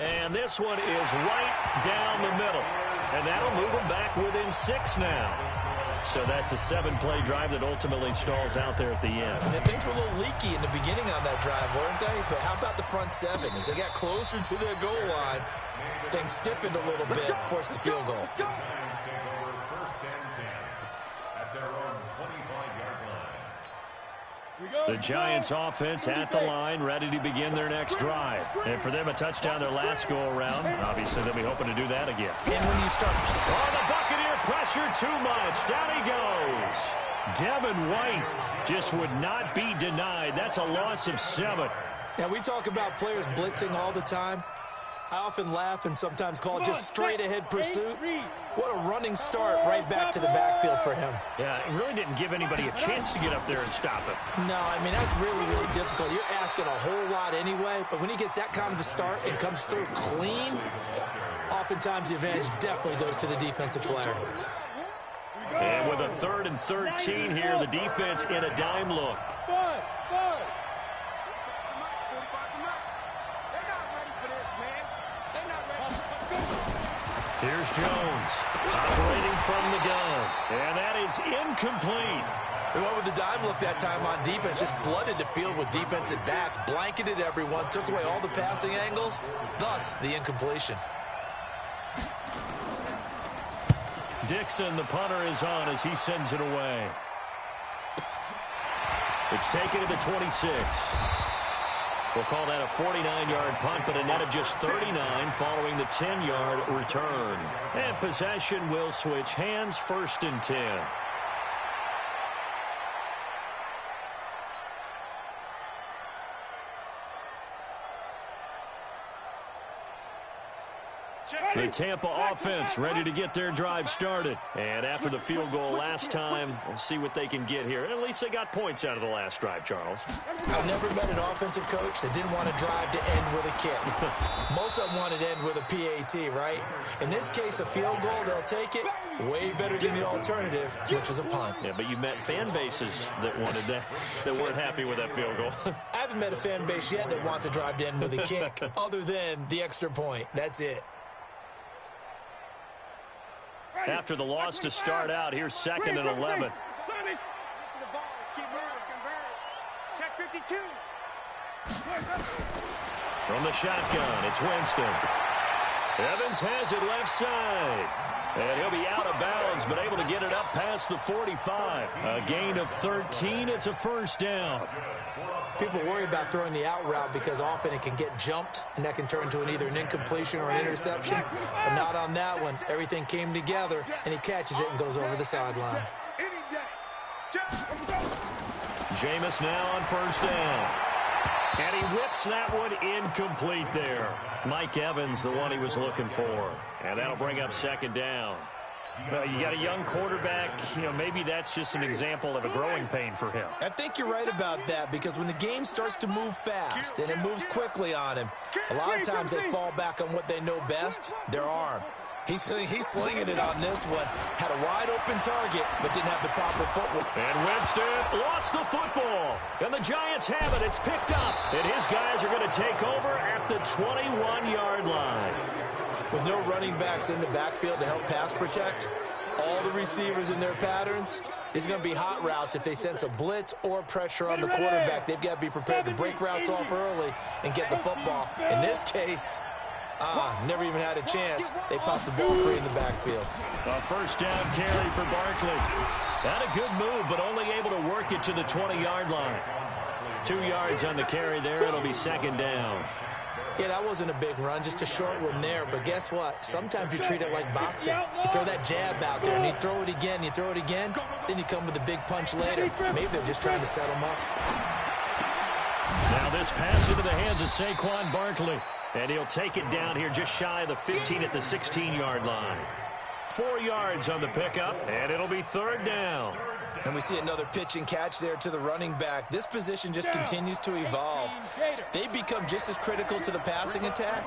And this one is right down the middle. And that'll move them back within 6 now. So that's a 7-play drive that ultimately stalls out there at the end. And things were a little leaky in the beginning on that drive, weren't they? But how about the front 7? As they got closer to their goal line, things stiffened a little bit, forced the field goal. The Giants offense at the line, ready to begin their next drive. And for them, a touchdown their last go-around. Obviously, they'll be hoping to do that again. And when you start... Oh, the Buccaneer pressure too much. Down he goes. Devin White just would not be denied. That's a loss of 7. Now, we talk about players blitzing all the time. I often laugh and sometimes call it just straight-ahead pursuit. What a running start right back to the backfield for him. Yeah, it really didn't give anybody a chance to get up there and stop him. No, I mean, that's really, really difficult. You're asking a whole lot anyway, but when he gets that kind of a start and comes through clean, oftentimes the advantage definitely goes to the defensive player. And with a 3rd and 13 here, the defense in a dime look. Here's Jones, operating from the gun, and that is incomplete. They went with the dime look that time on defense, just flooded the field with defensive backs, blanketed everyone, took away all the passing angles, thus the incompletion. Dixon, the punter, is on as he sends it away. It's taken to the 26. We'll call that a 49-yard punt, but a net of just 39 following the 10-yard return. And possession will switch hands, 1st and 10. The Tampa offense ready to get their drive started. And after the field goal last time, we'll see what they can get here. And at least they got points out of the last drive, Charles. I've never met an offensive coach that didn't want to drive to end with a kick. Most of them wanted to end with a PAT, right? In this case, a field goal, they'll take it. Way better than the alternative, which is a punt. Yeah, but you've met fan bases that wanted that, that weren't happy with that field goal. I haven't met a fan base yet that wants to drive to end with a kick, other than the extra point. That's it. After the loss to start out, here's 2nd and 11. Check 52. From the shotgun, it's Winston. Evans has it left side. And he'll be out of bounds, but able to get it up past the 45. A gain of 13. It's a 1st down. People worry about throwing the out route because often it can get jumped, and that can turn into either an incompletion or an interception. But not on that one. Everything came together, and he catches it and goes over the sideline. Jameis now on 1st down. And he whips that one incomplete there. Mike Evans, the one he was looking for. And that'll bring up 2nd down. Well, you got a young quarterback. You know, maybe that's just an example of a growing pain for him. I think you're right about that, because when the game starts to move fast and it moves quickly on him, a lot of times they fall back on what they know best, their arm. He's slinging it on this one. Had a wide-open target, but didn't have the proper footwork. And Winston lost the football. And the Giants have it. It's picked up. And his guys are going to take over at the 21-yard line. With no running backs in the backfield to help pass protect, all the receivers in their patterns, it's going to be hot routes if they sense a blitz or pressure on the quarterback. They've got to be prepared to break routes off early and get the football. In this case, never even had a chance. They popped the ball free in the backfield. A first down carry for Barkley. Not a good move, but only able to work it to the 20-yard line. 2 yards on the carry there. It'll be second down. Yeah, that wasn't a big run, just a short one there. But guess what? Sometimes you treat it like boxing. You throw that jab out there, and you throw it again, then you come with a big punch later. Maybe they're just trying to set them up. Now this pass into the hands of Saquon Barkley. And he'll take it down here just shy of the 15 at the 16-yard line. 4 yards on the pickup, and it'll be third down. And we see another pitch and catch there to the running back. This position just continues to evolve. They become just as critical to the passing attack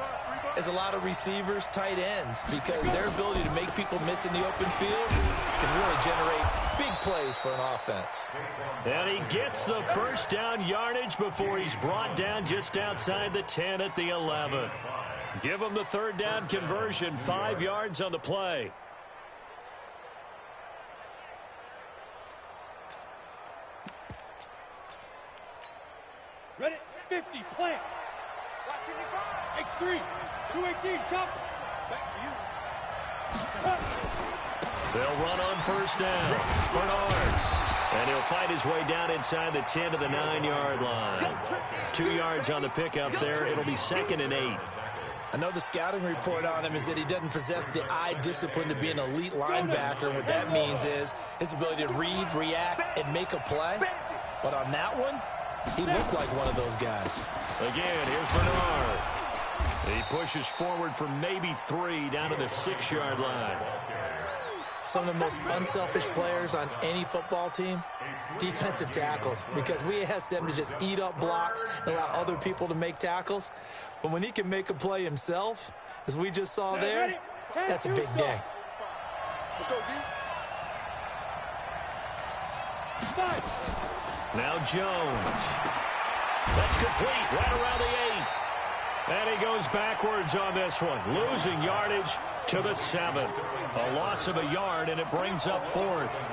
as a lot of receivers, tight ends, because their ability to make people miss in the open field can really generate big plays for an offense. And he gets the first down yardage before he's brought down just outside the 10 at the 11. Give him the third down conversion, 5 yards on the play. Ready, 50, plant. X3, 218, chop. Back to you. They'll run on first down. Bernard. And he'll fight his way down inside the 10 to the 9-yard line. 2 yards on the pickup there. It'll be second and 8. I know the scouting report on him is that he doesn't possess the eye discipline to be an elite linebacker. And what that means is his ability to read, react, and make a play. But on that one, he looked like one of those guys. Again, here's Bernard. He pushes forward for maybe 3 down to the 6-yard line. Some of the most unselfish players on any football team, defensive tackles, because we ask them to just eat up blocks and allow other people to make tackles. But when he can make a play himself, as we just saw there, that's a big day. Let's go, D. Now Jones. That's complete right around the 8. And he goes backwards on this one, losing yardage to the 7. A loss of a yard, and it brings up 4th.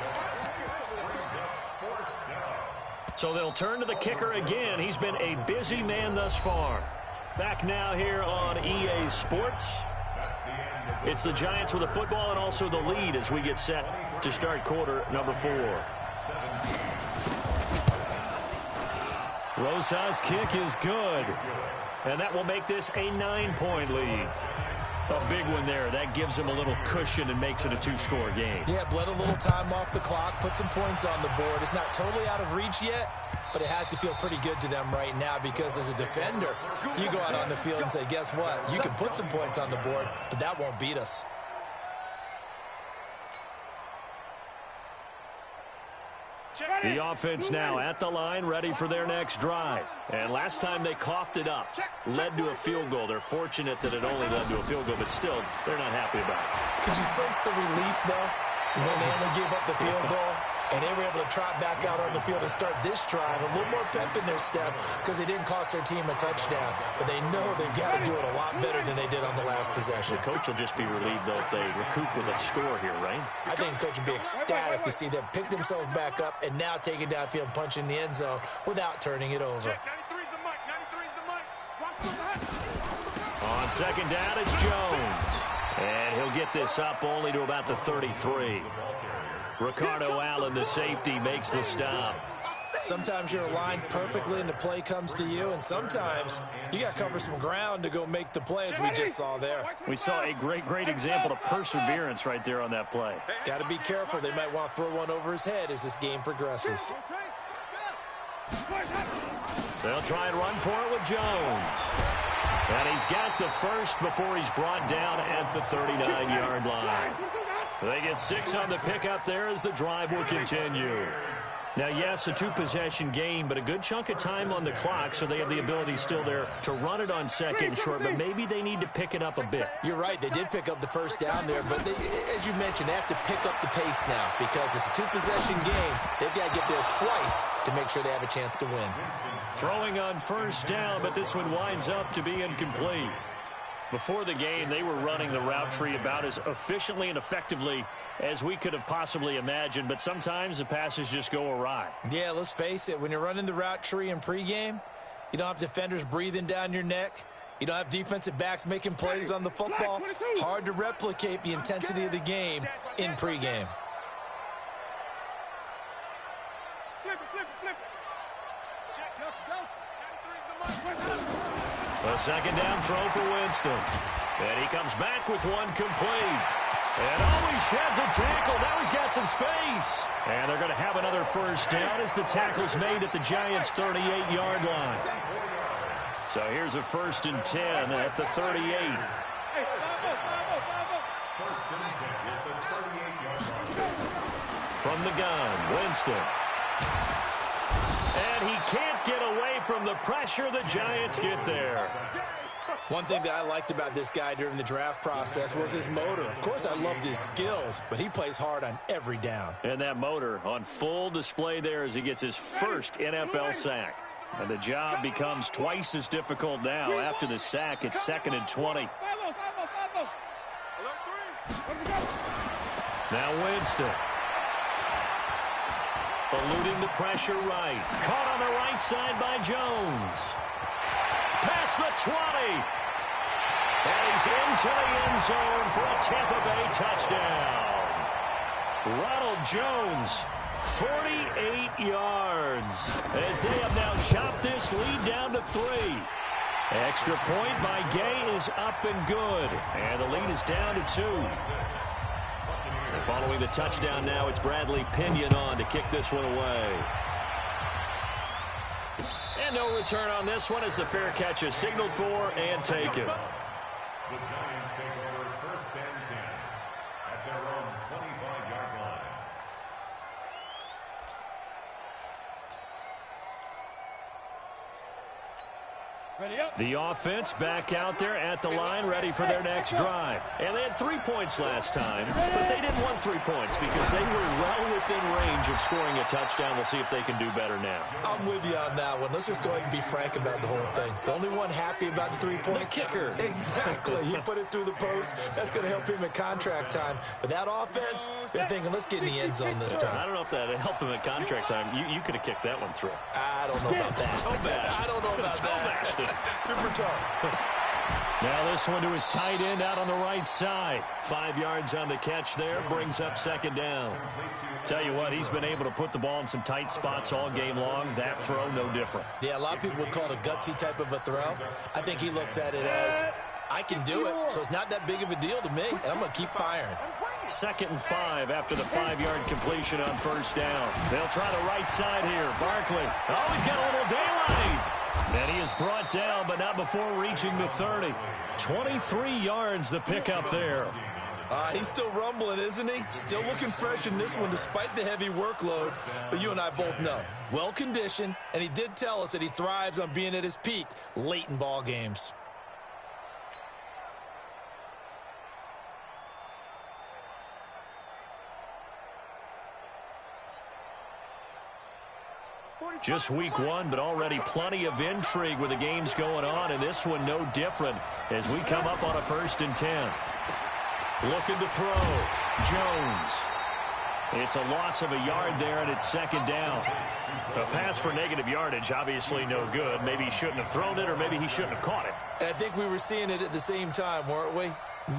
So they'll turn to the kicker again. He's been a busy man thus far. Back now here on EA Sports. It's the Giants with the football and also the lead as we get set to start quarter number 4. Rosas' kick is good. And that will make this a 9-point lead. A big one there. That gives him a little cushion and makes it a 2-score game. Yeah, bled a little time off the clock, put some points on the board. It's not totally out of reach yet, but it has to feel pretty good to them right now because as a defender, you go out on the field and say, guess what? You can put some points on the board, but that won't beat us. The offense now at the line, ready for their next drive. And last time they coughed it up, led to a field goal. They're fortunate that it only led to a field goal, but still, they're not happy about it. Could you sense the relief, though, when they only gave up the field goal? And they were able to trot back out on the field and start this drive. A little more pep in their step because they didn't cost their team a touchdown. But they know they've got to do it a lot better than they did on the last possession. The coach will just be relieved, though, if they recoup with a score here, right? I think the coach will be ecstatic to see them pick themselves back up and now take it downfield and punch in the end zone without turning it over. On second down, it's Jones. And he'll get this up only to about the 33. Ricardo Allen, the safety, makes the stop. Sometimes you're aligned perfectly and the play comes to you, and sometimes you got to cover some ground to go make the play, as we just saw there. We saw a great example of perseverance right there on that play. Got to be careful. They might want to throw one over his head as this game progresses. They'll try and run for it with Jones. And he's got the first before he's brought down at the 39-yard line. They get 6 on the pickup there as the drive will continue. Now, yes, a 2-possession game, but a good chunk of time on the clock, so they have the ability still there to run it on second and short, but maybe they need to pick it up a bit. You're right. They did pick up the first down there, but they, as you mentioned, they have to pick up the pace now because it's a 2-possession game. They've got to get there twice to make sure they have a chance to win. Throwing on first down, but this one winds up to be incomplete. Before the game, they were running the route tree about as efficiently and effectively as we could have possibly imagined, but sometimes the passes just go awry. Yeah, let's face it. When you're running the route tree in pregame, you don't have defenders breathing down your neck. You don't have defensive backs making plays on the football. Hard to replicate the intensity of the game in pregame. A second down throw for Winston. And he comes back with one complete. And he sheds a tackle. Now he's got some space. And they're going to have another first down as the tackle's made at the Giants' 38-yard line. So here's a 1st and 10 at the 38. From the gun, Winston. And he can't get away from the pressure. The Giants get there. One thing that I liked about this guy during the draft process was his motor. Of course, I loved his skills, but he plays hard on every down. And that motor on full display there as he gets his first NFL sack. And the job becomes twice as difficult now. After the sack, it's 2nd and 20. Now Winston. Eluding the pressure right. Caught on the right side by Jones. Past the 20. And he's into the end zone for a Tampa Bay touchdown. Ronald Jones, 48 yards. As they have now chopped this lead down to 3. Extra point by Gay is up and good. And the lead is down to 2. And following the touchdown now, it's Bradley Pinion on to kick this one away. And no return on this one as the fair catch is signaled for and taken. The Giants take over 1st and 10 at their own 25-yard line. The offense back out there at the line, ready for their next drive. And they had 3 points last time, but they didn't want 3 points because they were well within range of scoring a touchdown. We'll see if they can do better now. I'm with you on that one. Let's just go ahead and be frank about the whole thing. The only one happy about the 3 points? The kicker. Exactly. He put it through the post. That's going to help him at contract time. But that offense, they're thinking, let's get in the end zone this time. I don't know if that helped him at contract time. You could have kicked that one through. I don't know about that. I don't know about that. Super tough. Now this one to his tight end out on the right side. 5 yards on the catch there. Brings up 2nd down. Tell you what, he's been able to put the ball in some tight spots all game long. That throw, no different. Yeah, a lot of people would call it a gutsy type of a throw. I think he looks at it as, I can do it, so it's not that big of a deal to me, and I'm going to keep firing. 2nd and 5 after the 5-yard completion on 1st down. They'll try the right side here. Barkley. Oh, he's got a little daylight. And he is brought down, but not before reaching the 30. 23 yards the pickup there. He's still rumbling, isn't he? Still looking fresh in this one despite the heavy workload. But you and I both know, well-conditioned, and he did tell us that he thrives on being at his peak late in ball games. Just week 1, but already plenty of intrigue with the games going on, and this one no different as we come up on a 1st and 10. Looking to throw. Jones. It's a loss of a yard there, and it's 2nd down. A pass for negative yardage, obviously no good. Maybe he shouldn't have thrown it, or maybe he shouldn't have caught it. And I think we were seeing it at the same time, weren't we?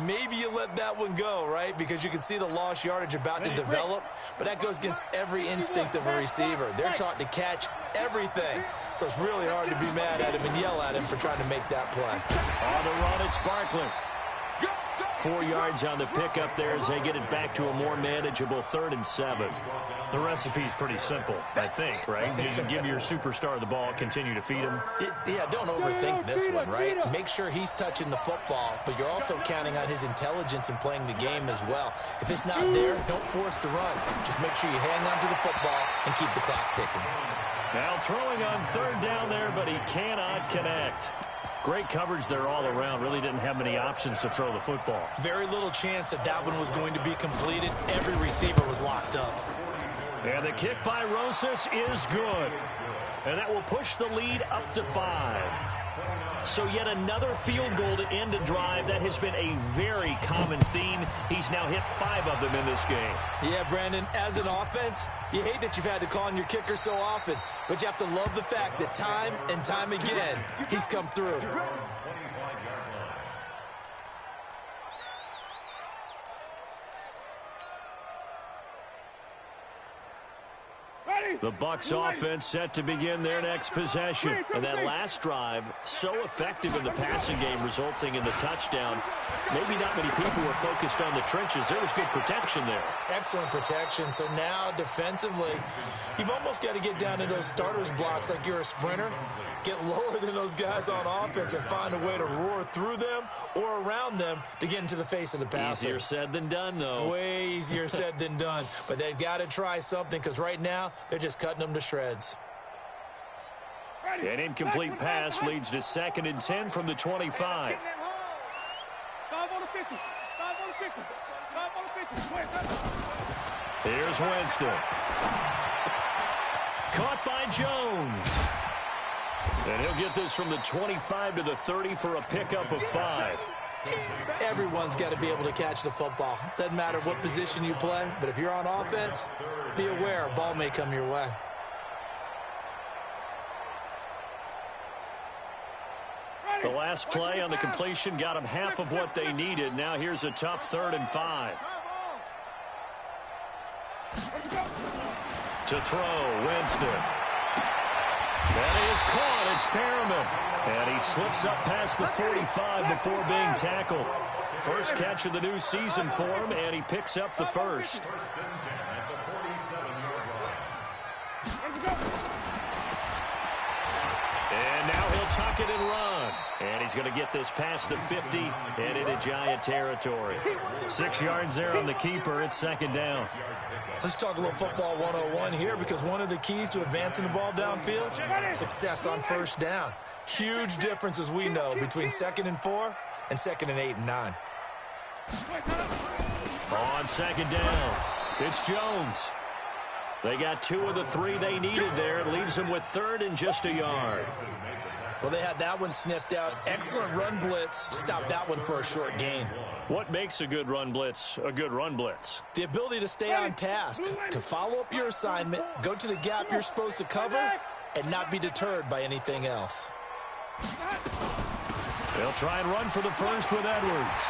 Maybe you let that one go, right? Because you can see the lost yardage about to develop. But that goes against every instinct of a receiver. They're taught to catch everything. So it's really hard to be mad at him and yell at him for trying to make that play. On the run, it's Barkley. 4 yards on the pickup there as they get it back to a more manageable 3rd and 7. The recipe's pretty simple, I think, right? You just give your superstar the ball, continue to feed him. Yeah, don't overthink this one, right? Make sure he's touching the football, but you're also counting on his intelligence in playing the game as well. If it's not there, don't force the run. Just make sure you hang on to the football and keep the clock ticking. Now throwing on 3rd down there, but he cannot connect. Great coverage there all around. Really didn't have many options to throw the football. Very little chance that that one was going to be completed. Every receiver was locked up. And the kick by Rosas is good. And that will push the lead up to 5. So yet another field goal to end a drive. That has been a very common theme. He's now hit 5 of them in this game. Yeah, Brandon, as an offense, you hate that you've had to call on your kicker so often, but you have to love the fact that time and time again, he's come through. The Bucs offense set to begin their next possession. And that last drive, so effective in the passing game, resulting in the touchdown. Maybe not many people were focused on the trenches. There was good protection there. Excellent protection. So now, defensively, you've almost got to get down to those starters blocks like you're a sprinter. Get lower than those guys on offense and find a way to roar through them or around them to get into the face of the passer. Easier said than done, though. Way easier said than done. But they've got to try something because right now they're just cutting them to shreds. An incomplete pass leads to 2nd and 10 from the 25. 5 on the 50. 5 on the 50. 5 on the 50. Here's Winston. Caught by Jones. And he'll get this from the 25 to the 30 for a pickup of 5. Everyone's got to be able to catch the football. Doesn't matter what position you play, but if you're on offense, be aware a ball may come your way. The last play on the completion got them half of what they needed. Now here's a tough 3rd and 5. To throw, Winston. And he is caught. It's Perriman. And he slips up past the 45 before being tackled. First catch of the new season for him, and he picks up the first. And now he'll tuck it and run. And he's going to get this past the 50 and into Giant territory. 6 yards there on the keeper. It's 2nd down. Let's talk a little football 101 here because one of the keys to advancing the ball downfield, success on 1st down. Huge difference, as we know, between 2nd and 4 and 2nd and 8 and 9. On 2nd down, it's Jones. They got 2 of the 3 they needed there. It leaves them with 3rd and just a yard. Well, they had that one sniffed out. Excellent run blitz. Stopped that one for a short gain. What makes a good run blitz a good run blitz? The ability to stay on task, to follow up your assignment, go to the gap you're supposed to cover, and not be deterred by anything else. They'll try and run for the first with Edwards.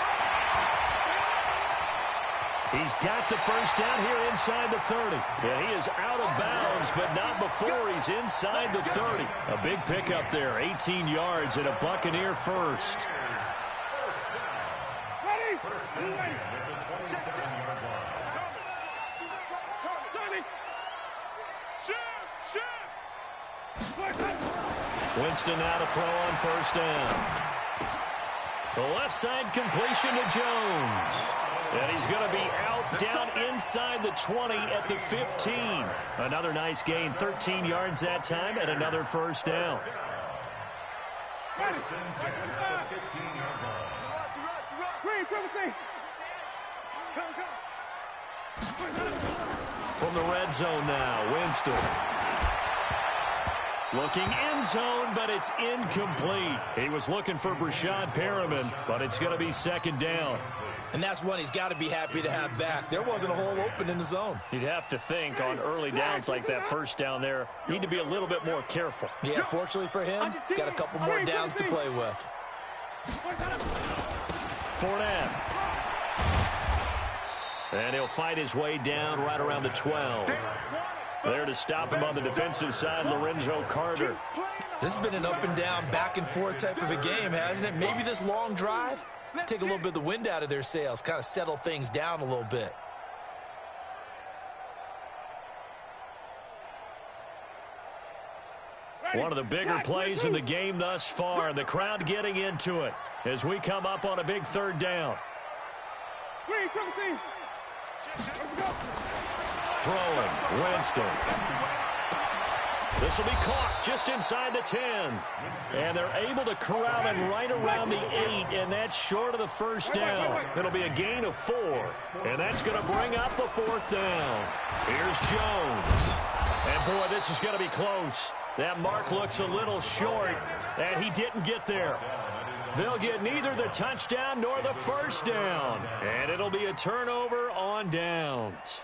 He's got the first down here inside the 30. Yeah, he is out of bounds, but not before he's inside the 30. A big pickup there, 18 yards and a Buccaneer first. Winston now to throw on 1st down. The left side completion to Jones. And he's going to be out down inside the 20 at the 15. Another nice gain, 13 yards that time, and another 1st down. From the red zone now, Winston. Looking end zone, but it's incomplete. He was looking for Brashad Perriman, but it's going to be 2nd down. And that's one he's got to be happy to have back. There wasn't a hole open in the zone. You'd have to think on early downs like that 1st down there, need to be a little bit more careful. Yeah, fortunately for him, got a couple more downs to play with. Fournette. And he'll fight his way down right around the 12. There to stop him on the defensive side, Lorenzo Carter. This has been an up and down, back and forth type of a game, hasn't it? Maybe this long drive, take a little bit of the wind out of their sails, kind of settle things down a little bit. One of the bigger plays in the game thus far, and the crowd getting into it as we come up on a big third down. Throwing, Winston. This will be caught just inside the 10. And they're able to corral him right around the 8, and that's short of the first down. It'll be a gain of 4, and that's going to bring up a 4th down. Here's Jones. And, boy, this is going to be close. That mark looks a little short, and he didn't get there. They'll get neither the touchdown nor the first down, and it'll be a turnover on downs.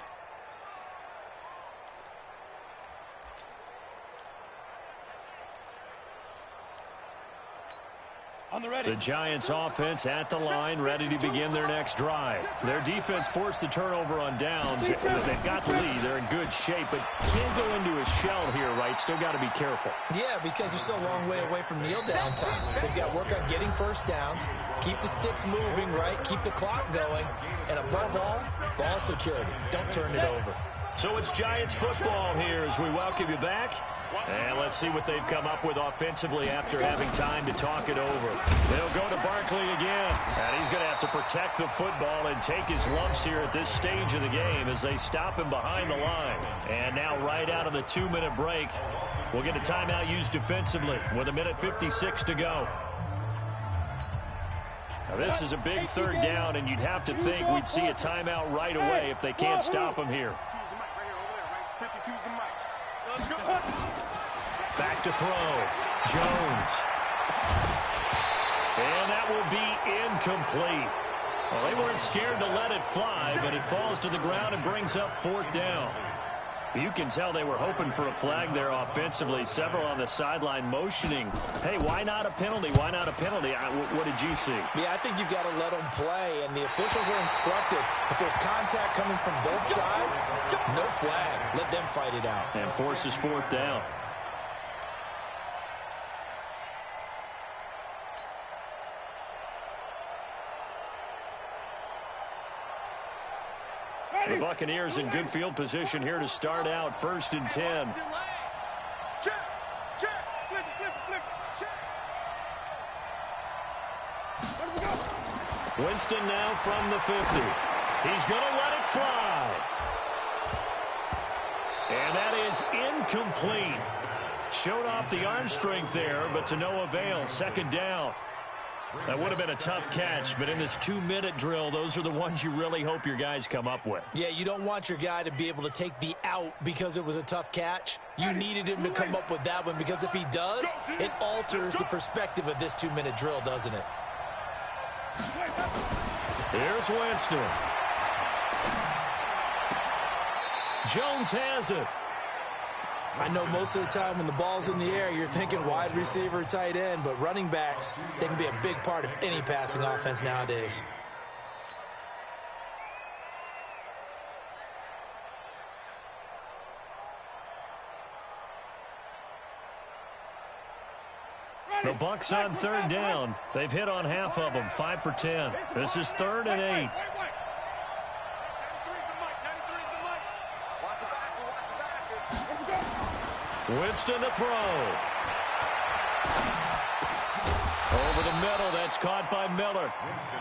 The Giants offense at the line, ready to begin their next drive. Their defense forced the turnover on downs. They've got the lead. They're in good shape, but can't go into a shell here, right? Still got to be careful. Yeah, because they're still a long way away from kneel down time. So they've got to work on getting first downs, keep the sticks moving, right? Keep the clock going, and above all, ball security. Don't turn it over. So it's Giants football here as we welcome you back. And let's see what they've come up with offensively after having time to talk it over. They'll go to Barkley again. And he's going to have to protect the football and take his lumps here at this stage of the game as they stop him behind the line. And now right out of the 2-minute break, we'll get a timeout used defensively with 1:56 to go. Now this is a big third down, and you'd have to think we'd see a timeout right away if they can't stop him here. Back to throw. Jones. And that will be incomplete. Well, they weren't scared to let it fly, but it falls to the ground and brings up 4th down. You can tell they were hoping for a flag there offensively. Several on the sideline motioning, hey, why not a penalty? Why not a penalty? What did you see? Yeah, I think you've got to let them play, and the officials are instructed. If there's contact coming from both sides, no flag. Let them fight it out. And forces 4th down. The Buccaneers in good field position here to start out 1st and 10. Winston now from the 50. He's going to let it fly. And that is incomplete. Showed off the arm strength there, but to no avail. 2nd down. That would have been a tough catch, but in this 2-minute drill, those are the ones you really hope your guys come up with. Yeah, you don't want your guy to be able to take the out because it was a tough catch. You needed him to come up with that one, because if he does, it alters the perspective of this 2-minute drill, doesn't it? Here's Winston. Jones has it. I know most of the time when the ball's in the air, you're thinking wide receiver, tight end, but running backs, they can be a big part of any passing offense nowadays. The Bucs on 3rd down. They've hit on half of them, 5 for 10. This is 3rd and 8. Winston to throw. Over the middle, that's caught by Miller.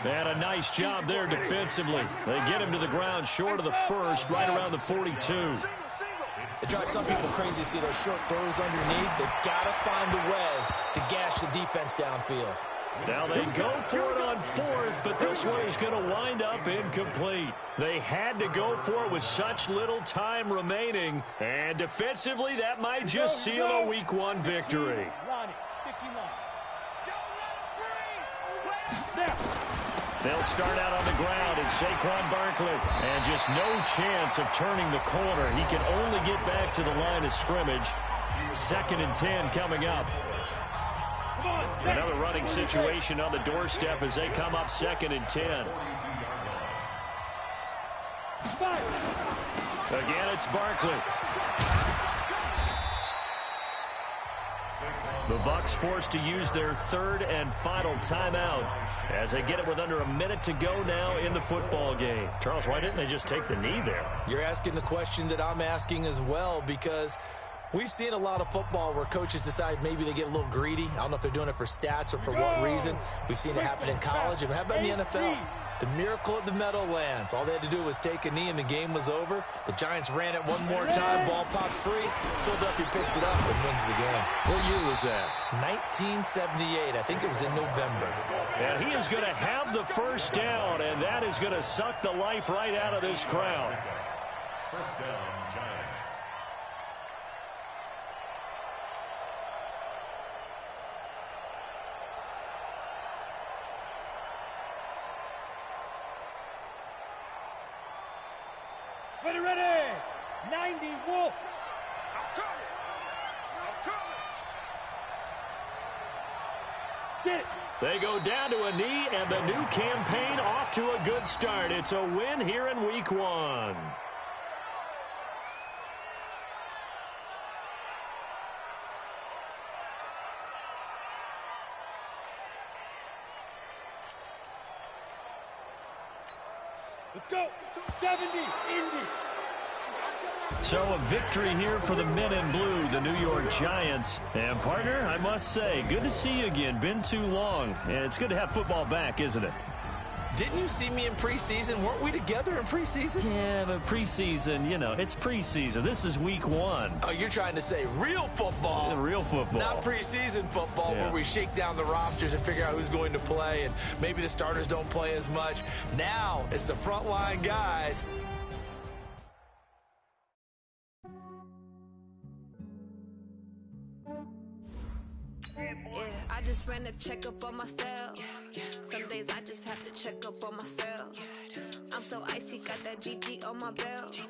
They had a nice job there defensively. They get him to the ground short of the 1st, right around the 42. It drives some people crazy to see those short throws underneath. They've got to find a way to gash the defense downfield. Now they go for it on 4th, but this one is going to wind up incomplete. They had to go for it with such little time remaining, and defensively that might just seal a Week 1 victory. They'll start out on the ground, and Saquon Barkley, and just no chance of turning the corner. He can only get back to the line of scrimmage. 2nd and 10 coming up. Another running situation on the doorstep as they come up 2nd and 10. Again, it's Barkley. The Bucs forced to use their third and final timeout as they get it with under a minute to go now in the football game. Charles, why didn't they just take the knee there? You're asking the question that I'm asking as well, because we've seen a lot of football where coaches decide maybe they get a little greedy. I don't know if they're doing it for stats or for what reason. We've seen it happen in college. And how about in the NFL? The miracle at the Meadowlands. All they had to do was take a knee and the game was over. The Giants ran it one more time. Ball popped free. Philadelphia picks it up and wins the game. What year was that? 1978. I think it was in November. And he is going to have the first down, and that is going to suck the life right out of this crowd. First down, Giants. Ready. 90 Wolf. I'm coming. Get it. They go down to a knee, and the new campaign off to a good start. It's a win here in week 1. Let's go. 70, Indy. So a victory here for the men in blue, the New York Giants. And partner, I must say, good to see you again. Been too long. And it's good to have football back, isn't it? Didn't you see me in preseason? Weren't we together in preseason? Yeah, but preseason, you know, it's preseason. This is week 1. Oh, you're trying to say real football. Real football. Not preseason football where we shake down the rosters and figure out who's going to play, and maybe the starters don't play as much. Now it's the frontline guys. Yeah, I just ran a checkup on myself. Some days I just have to check up on myself. I'm so icy, got that GG on my belt.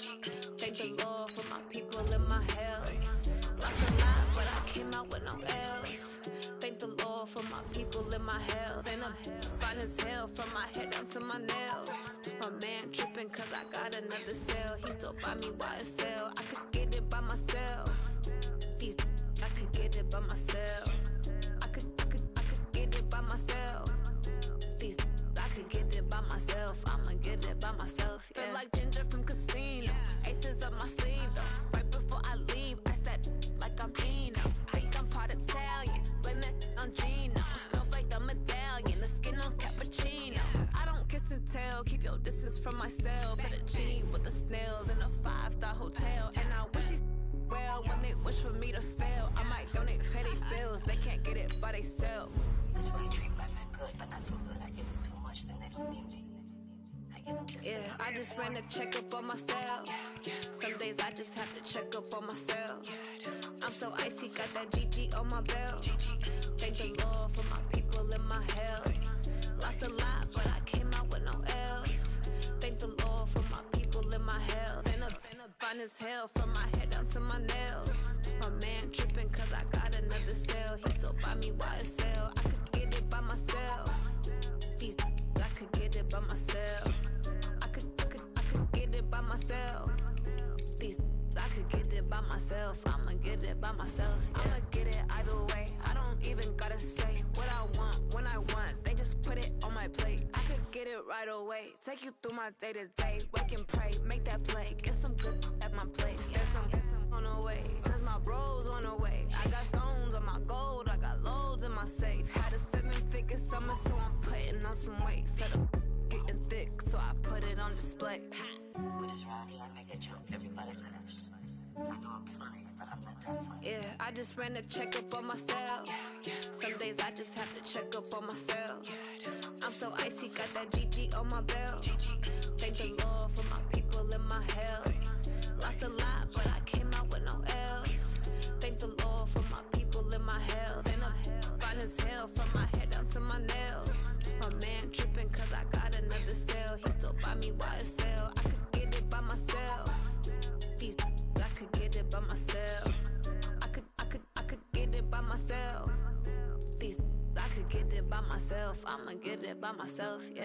Thank the Lord for my people in my health. Lost a lot, but I came out with no L's. Thank the Lord for my people in my health. And I'm fine as hell from my head down to my nails. My man tripping cause I got another cell. He still buy me YSL. I could get it by myself. I could get it by myself. I could get it by myself. I could get it by myself. I'ma get it by myself. Yeah. Feel like Ginger from Casino. Aces up my sleeve though. Right before I leave, I said like I'm Eno. Think I'm part Italian. Blame that on Gino. Snowflake the medallion. The skin on cappuccino. I don't kiss and tell. Keep your distance from myself. Fettuccine with the snails in a 5-star hotel. And I wish he's well when they wish for me to fail. I might donate petty bills. They can't get it by themselves. That's why you treat women good, but not too good. I give them too much, then they don't need me. I give them just yeah, I just ran a checkup on myself. Some days I just have to check up on myself. I'm so icy, got that GG on my belt. Thank the Lord for my people in my health. Lost a lot, but I came out with no L's. Thank the Lord for my people in my health. And I'm fine as hell from my head down to my nails. My man tripping cause I got another cell. He still buy me YSL. I could get it by myself. I could get it by myself. I could get it by myself. I could get it by myself. I'ma get it by myself. Yeah. I'ma get it either way. I don't even gotta say what I want when I want. They just put it on my plate. I could get it right away. Take you through my day to day. Wake and pray, make that play. Get some good at my place. There's some on the way. Cause my bros on the way. I got stones on my gold. I got loads in my safe. Had a 7-figure summer, so I'm putting on some weight. Set up getting thick, so I put it on display. With this round here, I make a joke. Everybody laughs. I know I'm funny, but I'm not that funny. Yeah, I just ran a checkup on myself. Some days I just have to check up on myself. I'm so icy, got that GG on my belt. Thank the Lord for my people in my health. Lost a lot, but I came out with no L's. Thank the Lord for my people in my health. And I'm fine as hell from my head down to my nails. My man tripping cause I got another cell. He still buy me YSL. I could get it by myself. I could get it by myself. I could get it by myself. I could get it by myself. I'ma get it by myself, yeah.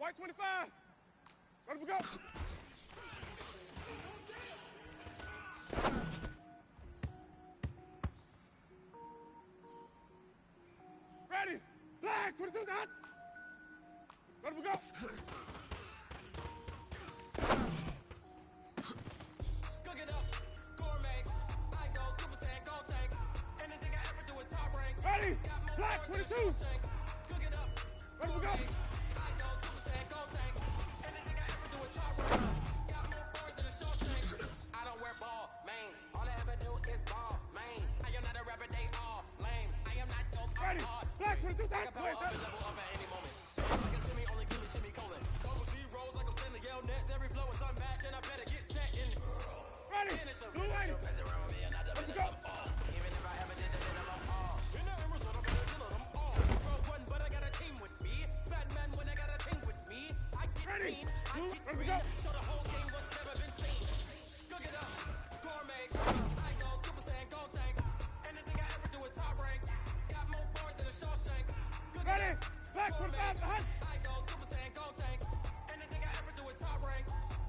White 25. Let him go. Ready. Black 22's out. Let him go. Cook it up, gourmet. I go Super Saiyan, go tank. Anything I ever do is top rank. Ready. Black 22. Cook it up. Let him go. I go Super Saiyan, go tank. Anything I ever do is top rank. Got more bars than a Shawshank. I don't wear ball mains. All I ever do is ball main. I am not a rapper, they all lame. I am not dope, I'm Ready. hard. Black 22's I out. can power up and level up at any moment. Stand like a semi, only give me semicolon. Double Z rolls like I'm sending yell nets. Every flow is unmatched, and I better get set in. Ready. Blue lady. Let's go. Even if I ever did the minimum all. In the embers, I'm gonna kill them all. Rogue one, but I got a team with me. Batman when I got a team with me. I get Ready. clean, I Blue, get let me green. go. Show the whole game what's never been seen. Cook it up, gourmet. I go Super Saiyan, go tank. Anything I ever do is top rank. Got more bars than a Shawshank. Cook it Ready. up, Black 25 behind. I go Super Saiyan, go tank. Anything I ever do is top rank.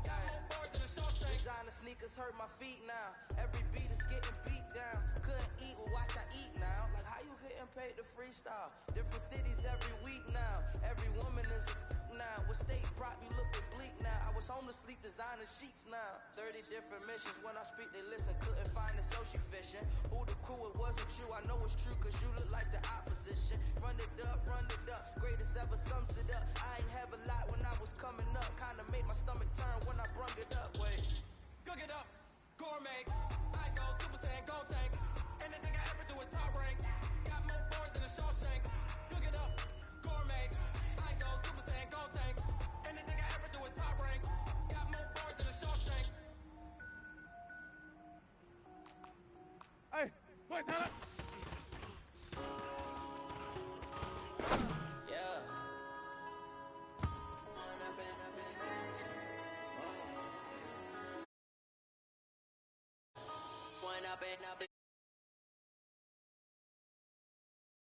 Got more bars than a Shawshank. Designer sneakers hurt my feet now. Every beat is getting beat down. Couldn't eat, well watch I eat now. Like how you getting paid to freestyle? Different cities every week now. Every woman is a now. With state prop, you looking bleak now. I was home to sleep, designer sheets now. 30 different missions. When I speak, they listen. Couldn't find it, so she fishing. Who the crew? It wasn't you. I know it's true, cause you look like the opposition. Run it up, run it up. Greatest ever sums it up. I ain't have a lot when I was coming up. Kinda made my stomach turn when I brung it up. Wait. Cook it up, gourmet. I go Super Saiyan, go tank. Anything I ever do is top rank. Got more bars than a Shawshank. Cook it up, gourmet. I go Super Saiyan, go tank. Anything I ever do is top rank. Got more bars than a Shawshank. Hey, wait, tell it. Yeah. When I've been